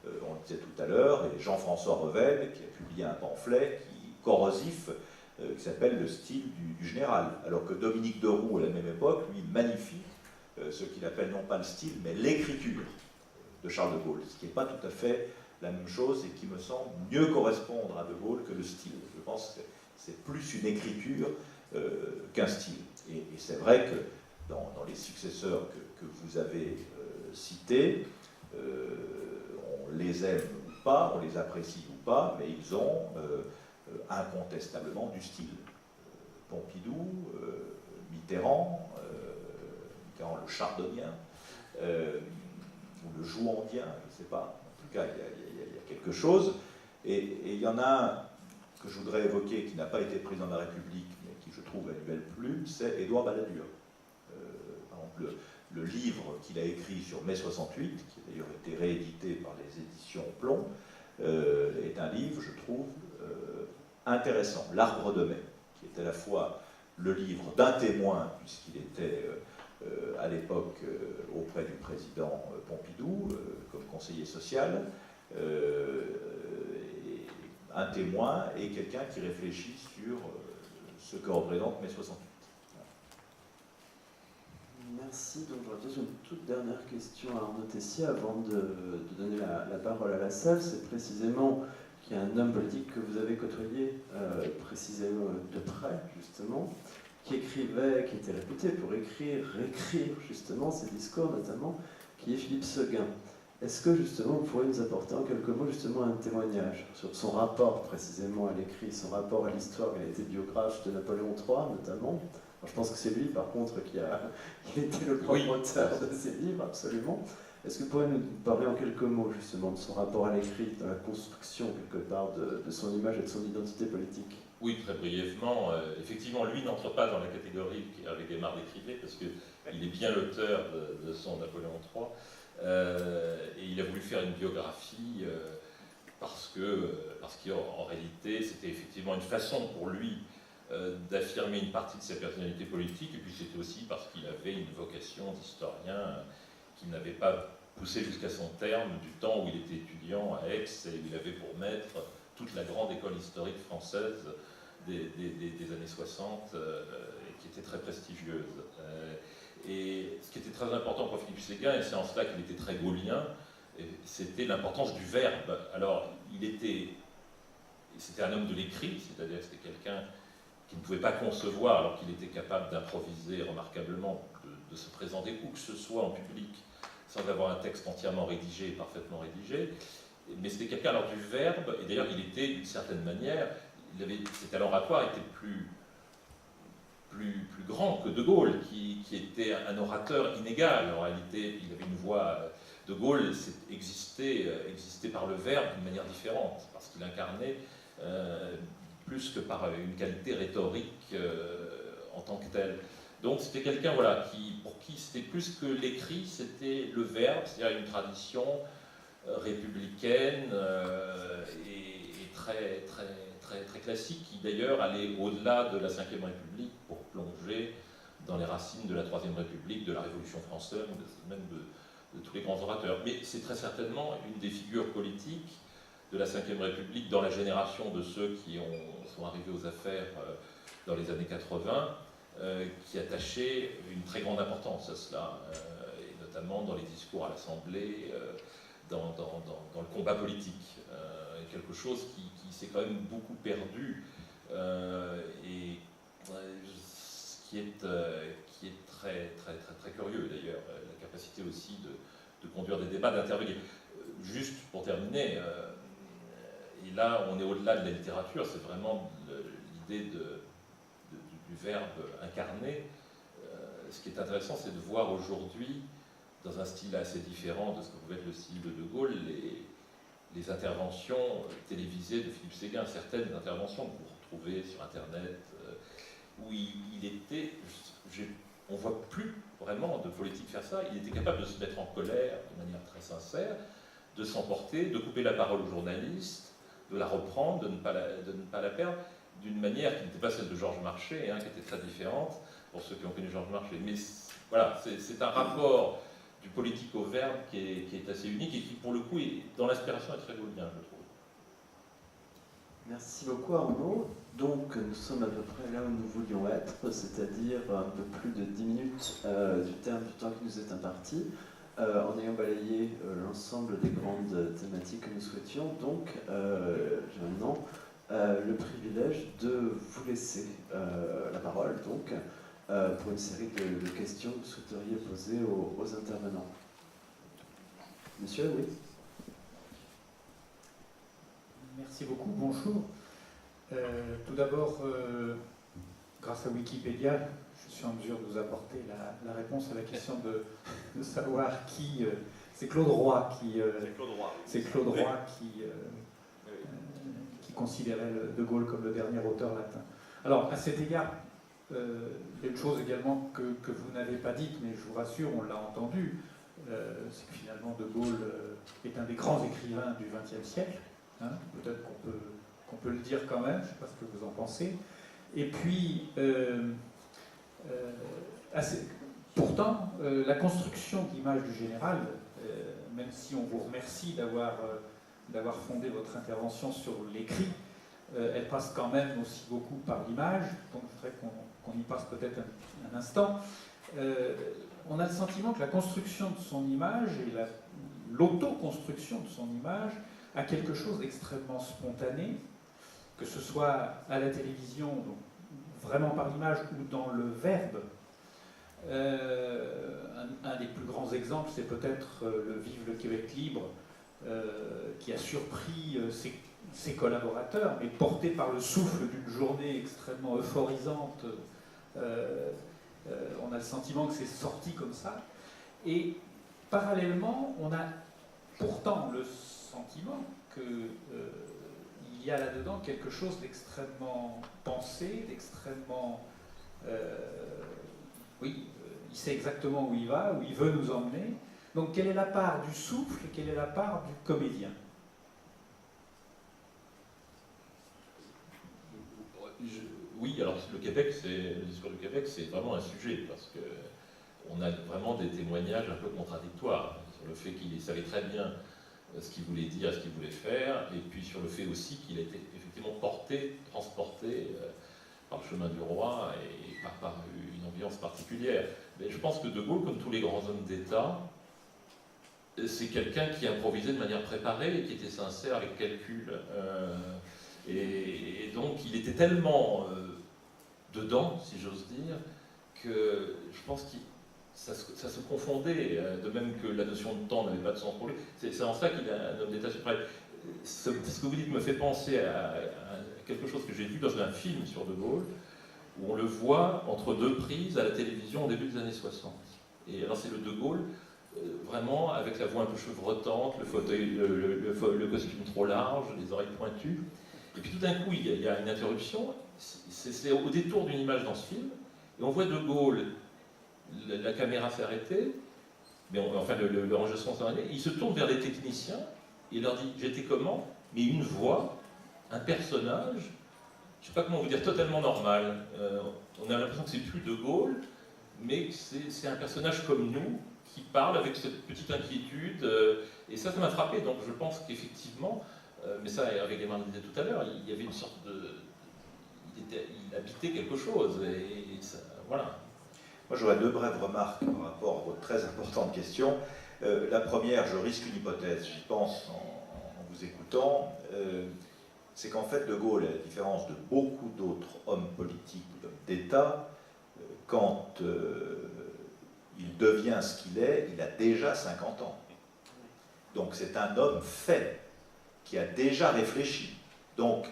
on le disait tout à l'heure, et Jean-François Revel, qui a publié un pamphlet corrosif qui s'appelle Le style du général. Alors que Dominique Deroux, à la même époque, lui magnifie ce qu'il appelle non pas le style, mais l'écriture de Charles de Gaulle, ce qui n'est pas tout à fait la même chose et qui me semble mieux correspondre à de Gaulle que le style. Je pense que c'est plus une écriture qu'un style. Et c'est vrai que dans les successeurs que vous avez cités, on les aime ou pas, on les apprécie ou pas, mais ils ont incontestablement du style. Pompidou, Mitterrand, le chardonnien, ou le jouandien, je ne sais pas. En tout cas, il y a quelque chose. Et il y en a un que je voudrais évoquer, qui n'a pas été président de la République, mais qui, je trouve, a une belle plume, c'est Édouard Balladur. Par exemple, le livre qu'il a écrit sur mai 68, qui a d'ailleurs été réédité par les éditions Plomb, est un livre, je trouve, intéressant, L'Arbre de mai, qui est à la fois le livre d'un témoin, puisqu'il était à l'époque auprès du président Pompidou, comme conseiller social, un témoin et quelqu'un qui réfléchit sur ce que représente mai 68. Merci. Donc, j'aurais peut-être une toute dernière question à Arnaud Tessier avant de donner la parole à la salle. C'est précisément qu'il y a un homme politique que vous avez côtoyé précisément de près, justement, qui écrivait, qui était réputé pour réécrire justement ses discours, notamment, qui est Philippe Séguin. Est-ce que justement vous pourriez nous apporter en quelques mots justement un témoignage sur son rapport précisément à l'écrit, son rapport à l'histoire? Il a été biographe de Napoléon III notamment. Alors, je pense que c'est lui par contre qui était le propre auteur de ces livres, absolument. Est-ce que vous pourriez nous parler en quelques mots justement de son rapport à l'écrit, de la construction quelque part de son image et de son identité politique? Oui, très brièvement. Effectivement, lui n'entre pas dans la catégorie avec des marques d'écrivain parce qu'il est bien l'auteur de son Napoléon III. Et il a voulu faire une biographie parce qu'en réalité, c'était effectivement une façon pour lui d'affirmer une partie de sa personnalité politique, et puis c'était aussi parce qu'il avait une vocation d'historien qu'il n'avait pas poussé jusqu'à son terme du temps où il était étudiant à Aix, et il avait pour maître toute la grande école historique française des années 60, et qui était très prestigieuse. Et ce qui était très important pour Philippe Séguin, et c'est en cela qu'il était très gaullien, c'était l'importance du verbe. Alors, c'était un homme de l'écrit, c'est-à-dire que c'était quelqu'un qui ne pouvait pas concevoir, alors qu'il était capable d'improviser remarquablement, de se présenter où que ce soit en public, sans avoir un texte entièrement rédigé et parfaitement rédigé. Mais c'était quelqu'un alors du verbe, et d'ailleurs il était d'une certaine manière, ses talents oratoires étaient plus grand que De Gaulle, qui était un orateur inégal. En réalité, il avait une voix. De Gaulle existait par le verbe d'une manière différente, parce qu'il incarnait plus que par une qualité rhétorique en tant que telle. Donc c'était quelqu'un pour qui c'était plus que l'écrit, c'était le verbe, c'est-à-dire une tradition républicaine et très, très, très, très classique, qui d'ailleurs allait au-delà de la Ve République pour plonger dans les racines de la Troisième République, de la Révolution française, même de tous les grands orateurs. Mais c'est très certainement une des figures politiques de la Ve République dans la génération de ceux qui sont arrivés aux affaires dans les années 80, qui attachaient une très grande importance à cela, et notamment dans les discours à l'Assemblée, dans le combat politique. Quelque chose qui s'est quand même beaucoup perdu, et qui est très, très, très, très curieux d'ailleurs, la capacité aussi de conduire des débats, d'intervenir. Juste pour terminer, et là on est au-delà de la littérature, c'est vraiment l'idée du verbe incarné. Ce qui est intéressant, c'est de voir aujourd'hui, dans un style assez différent de ce que pouvait être le style de Gaulle, les interventions télévisées de Philippe Séguin, certaines interventions que vous retrouvez sur Internet, où il était, on ne voit plus vraiment de politique faire ça, il était capable de se mettre en colère de manière très sincère, de s'emporter, de couper la parole aux journalistes, de la reprendre, de ne pas la perdre, d'une manière qui n'était pas celle de Georges Marchais, qui était très différente, pour ceux qui ont connu Georges Marchais. Mais voilà, c'est un rapport du politique au verbe qui est assez unique et qui, pour le coup, dans l'inspiration, est très gaulien, je trouve. Merci beaucoup Arnaud. Donc nous sommes à peu près là où nous voulions être, c'est-à-dire un peu plus de 10 minutes du terme du temps qui nous est imparti, en ayant balayé l'ensemble des grandes thématiques que nous souhaitions. Donc j'ai maintenant le privilège de vous laisser la parole donc, pour une série de questions que vous souhaiteriez poser. poser aux intervenants. Monsieur, oui. Merci beaucoup, bonjour. Tout d'abord, grâce à Wikipédia, je suis en mesure de vous apporter la réponse à la question de savoir qui... c'est Claude Roy qui... c'est Claude Roy qui considérait De Gaulle comme le dernier auteur latin. Alors, à cet égard, il y a une chose également que vous n'avez pas dite, mais je vous rassure, on l'a entendu, c'est que finalement De Gaulle est un des grands écrivains du XXe siècle. Hein, peut-être qu'on peut le dire quand même, je ne sais pas ce que vous en pensez. Et puis, pourtant, la construction d'image du général, même si on vous remercie d'avoir fondé votre intervention sur l'écrit, elle passe quand même aussi beaucoup par l'image, donc je voudrais qu'on y passe peut-être un instant. On a le sentiment que la construction de son image et l'autoconstruction de son image a quelque chose d'extrêmement spontané, que ce soit à la télévision, donc vraiment par l'image, ou dans le verbe. Un des plus grands exemples, c'est peut-être le Vive le Québec libre, qui a surpris ses collaborateurs, mais porté par le souffle d'une journée extrêmement euphorisante. On a le sentiment que c'est sorti comme ça. Et parallèlement, on a pourtant le sentiment qu'il y a là-dedans quelque chose d'extrêmement pensé, d'extrêmement... oui, il sait exactement où il va, où il veut nous emmener. Donc quelle est la part du souffle et quelle est la part du comédien? Oui, alors le discours du Québec, c'est vraiment un sujet, parce qu'on a vraiment des témoignages un peu contradictoires sur le fait qu'il savait très bien ce qu'il voulait dire, ce qu'il voulait faire, et puis sur le fait aussi qu'il a été effectivement transporté par le chemin du roi et par une ambiance particulière. Mais je pense que De Gaulle, comme tous les grands hommes d'État, c'est quelqu'un qui improvisait de manière préparée et qui était sincère avec calcul. Et donc il était tellement dedans, si j'ose dire, que je pense que ça se confondait, de même que la notion de temps n'avait pas de sens pour lui. C'est en ça qu'il est un homme d'État suprême. Ce que vous dites me fait penser à quelque chose que j'ai vu dans un film sur De Gaulle, où on le voit entre deux prises à la télévision au début des années 60. Et alors c'est le De Gaulle, vraiment avec la voix un peu chevrotante, le fauteuil, le costume trop large, les oreilles pointues. Et puis tout d'un coup, il y a une interruption, c'est au détour d'une image dans ce film, et on voit De Gaulle, la caméra s'est arrêtée, mais enfin l'enregistrement s'est arrêté, il se tourne vers les techniciens, et il leur dit « J'étais comment ?» Mais une voix, un personnage, je ne sais pas comment vous dire, totalement normal. On a l'impression que c'est plus De Gaulle, mais que c'est un personnage comme nous, qui parle avec cette petite inquiétude, et ça m'a frappé, donc je pense qu'effectivement, mais ça, avec Aymar le disait tout à l'heure, il y avait une sorte de... Il habitait quelque chose, et ça, voilà. Moi, j'aurais deux brèves remarques par rapport à votre très importante question. La première, je risque une hypothèse, j'y pense en vous écoutant, c'est qu'en fait, De Gaulle, à la différence de beaucoup d'autres hommes politiques ou d'hommes d'État, quand il devient ce qu'il est, il a déjà 50 ans. Donc c'est un homme fait, qui a déjà réfléchi. Donc,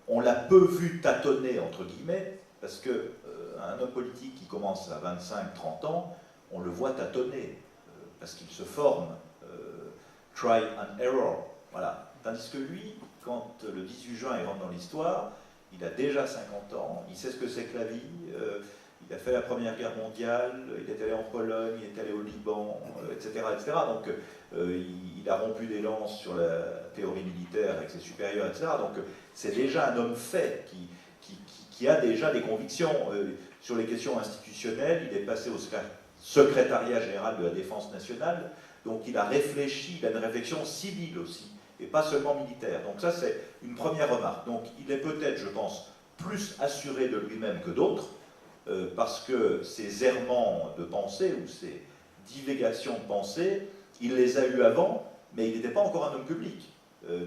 on l'a peu vu tâtonner, entre guillemets, parce qu'un homme politique qui commence à 25-30 ans, on le voit tâtonner, parce qu'il se forme, try and error, voilà. Tandis que lui, quand le 18 juin il rentre dans l'histoire, il a déjà 50 ans, il sait ce que c'est que la vie, il a fait la Première Guerre mondiale, il est allé en Pologne, il est allé au Liban, etc., etc. Donc il a rompu des lances sur la théorie militaire avec ses supérieurs, etc. Donc c'est déjà un homme fait qui a déjà des convictions sur les questions institutionnelles. Il est passé au secrétariat général de la Défense nationale, donc il a réfléchi, il a une réflexion civile aussi, et pas seulement militaire. Donc ça c'est une première remarque. Donc il est peut-être, je pense, plus assuré de lui-même que d'autres, parce que ces errements de pensée ou ces divégations de pensée, il les a eus avant, mais il n'était pas encore un homme public.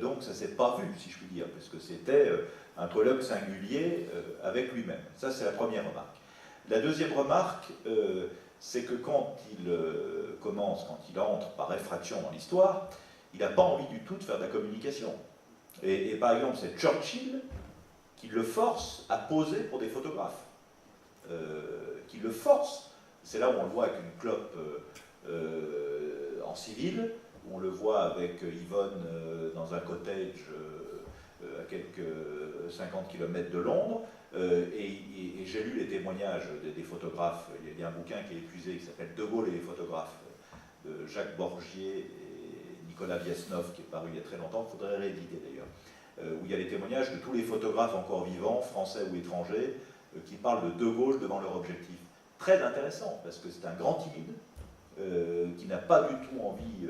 Donc ça ne s'est pas vu, si je puis dire, parce que c'était un colloque singulier avec lui-même. Ça, c'est la première remarque. La deuxième remarque, c'est que quand il quand il entre par effraction dans l'histoire, il n'a pas envie du tout de faire de la communication. Et par exemple, c'est Churchill qui le force à poser pour des photographes. Qui le force. C'est là où on le voit avec une clope en civil, où on le voit avec Yvonne dans un cottage à quelques 50 km de Londres. Et j'ai lu les témoignages des photographes. Il y a un bouquin qui est épuisé qui s'appelle De Gaulle et les photographes, de Jacques Borgier et Nicolas Viesnov, qui est paru il y a très longtemps, il faudrait rééditer d'ailleurs, où il y a les témoignages de tous les photographes encore vivants, français ou étrangers, qui parlent de Gaulle devant leur objectif. Très intéressant, parce que c'est un grand timide, qui n'a pas du tout envie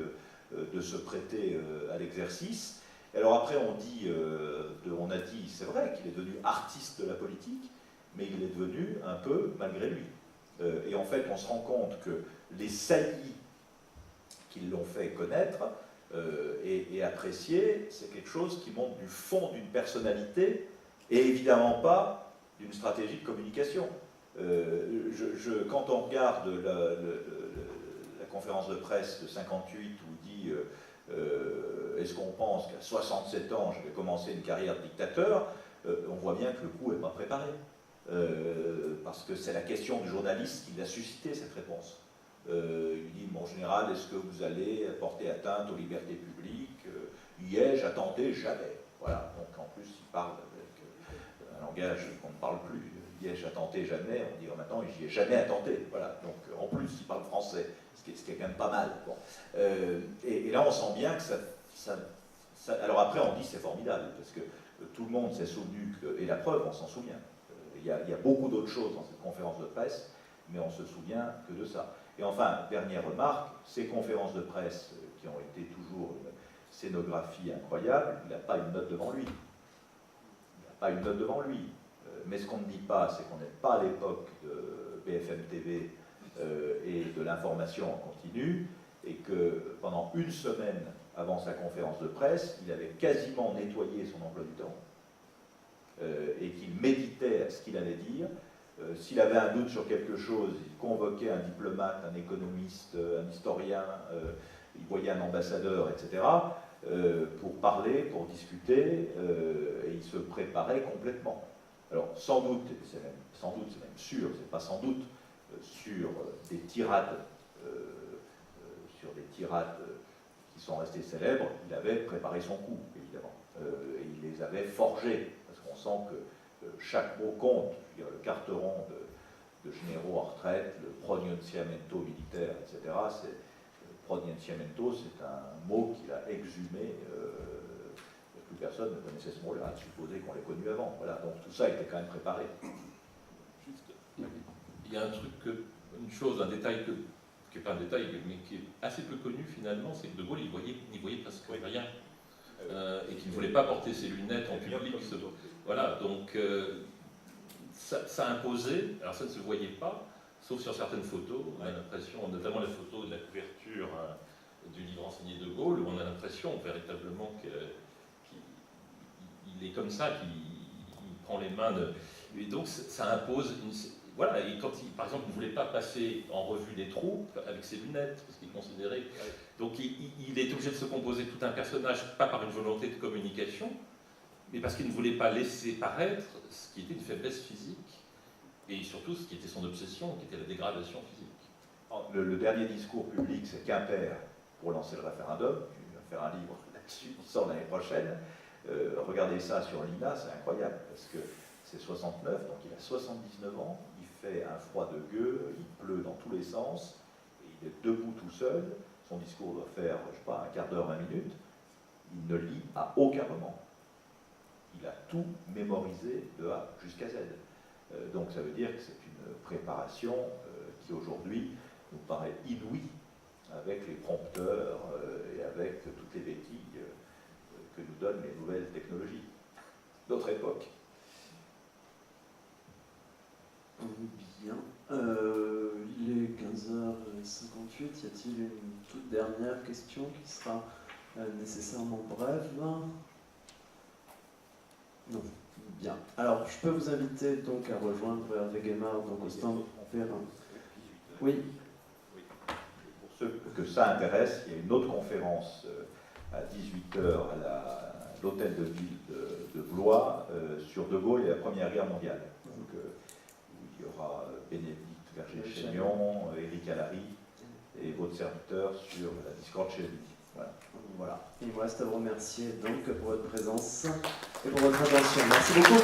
de se prêter à l'exercice. Alors après, on a dit, c'est vrai qu'il est devenu artiste de la politique, mais il est devenu un peu malgré lui. Et en fait, on se rend compte que les saillies qui l'ont fait connaître et apprécier, c'est quelque chose qui montre du fond d'une personnalité, et évidemment pas d'une stratégie de communication. Quand on regarde la conférence de presse de 58 où il dit est-ce qu'on pense qu'à 67 ans je vais commencer une carrière de dictateur, on voit bien que le coup n'est pas préparé. Parce que c'est la question du journaliste qui l'a suscité cette réponse. Il dit, mon général, est-ce que vous allez porter atteinte aux libertés publiques? Y ai-je attenté? Jamais. Voilà, donc en plus il parle avec un langage qu'on ne parle plus. Y ai-je attenté? Jamais. On dit maintenant, j'y ai jamais attenté. Voilà, donc en plus il parle français, ce qui est quand même pas mal. Bon. Et là on sent bien que ça... Alors après on dit c'est formidable, parce que tout le monde s'est souvenu, et la preuve, on s'en souvient. Il y a beaucoup d'autres choses dans cette conférence de presse, mais on se souvient que de ça. Et enfin, dernière remarque, ces conférences de presse qui ont été toujours une scénographie incroyable, il n'a pas une note devant lui. Il n'a pas une note devant lui. Mais ce qu'on ne dit pas, c'est qu'on n'est pas à l'époque de BFM TV et de l'information en continu, et que pendant une semaine avant sa conférence de presse, il avait quasiment nettoyé son emploi du temps, et qu'il méditait à ce qu'il allait dire. S'il avait un doute sur quelque chose, il convoquait un diplomate, un économiste, un historien, il voyait un ambassadeur, etc., pour parler, pour discuter, et il se préparait complètement. Alors, sans doute, c'est même sûr, c'est pas sans doute, sur des tirades qui sont restées célèbres, il avait préparé son coup, évidemment. Et il les avait forgés, parce qu'on sent que chaque mot compte. Je veux dire, le carteron de généraux en retraite, le pronunciamento militaire, etc. Le pronunciamento, c'est un mot qu'il a exhumé. Plus personne ne connaissait ce mot-là, à supposer qu'on l'ait connu avant. Voilà, donc tout ça était quand même préparé. Juste, il y a un truc, une chose, un détail qui n'est pas un détail, mais qui est assez peu connu finalement, c'est que De Gaulle, n'y voyait presque rien. Et qu'il ne voulait pas porter ses lunettes en public. Voilà, donc ça imposait, alors ça ne se voyait pas, sauf sur certaines photos. On a l'impression, notamment la photo de la couverture du livre enseigné de Gaulle, où on a l'impression véritablement qu'il est comme ça, qu'il prend les mains de... Et donc ça impose une... Voilà, et quand par exemple, il ne voulait pas passer en revue les troupes avec ses lunettes, parce qu'il considérait... Donc il est obligé de se composer tout un personnage, pas par une volonté de communication, mais parce qu'il ne voulait pas laisser paraître ce qui était une faiblesse physique, et surtout ce qui était son obsession, qui était la dégradation physique. Le dernier discours public, c'est Quimper, pour lancer le référendum. Il va faire un livre là-dessus, qui sort l'année prochaine. Regardez ça sur l'INA, c'est incroyable, parce que c'est 69, donc il a 79 ans, il fait un froid de gueux, il pleut dans tous les sens, et il est debout tout seul, son discours doit faire, je sais pas, un quart d'heure, 20 minutes, il ne lit à aucun moment. Il a tout mémorisé de A jusqu'à Z. Donc ça veut dire que c'est une préparation qui aujourd'hui nous paraît inouïe, avec les prompteurs et avec toutes les béquilles que nous donnent les nouvelles technologies d'autre époque. Bien. Il est 15h58. Y a-t-il une toute dernière question qui sera nécessairement brève? Non. Bien. Alors, je peux vous inviter donc à rejoindre Hervé Guémard donc au stand Perrin. Oui. que ça intéresse, il y a une autre conférence à 18h à l'hôtel de ville de Blois sur De Gaulle et la Première Guerre mondiale. Donc, il y aura Bénédicte Verger-Chaignon, Éric Allary et votre serviteur sur la discorde chez lui. Voilà. Il me reste à vous remercier donc pour votre présence et pour votre attention. Merci beaucoup.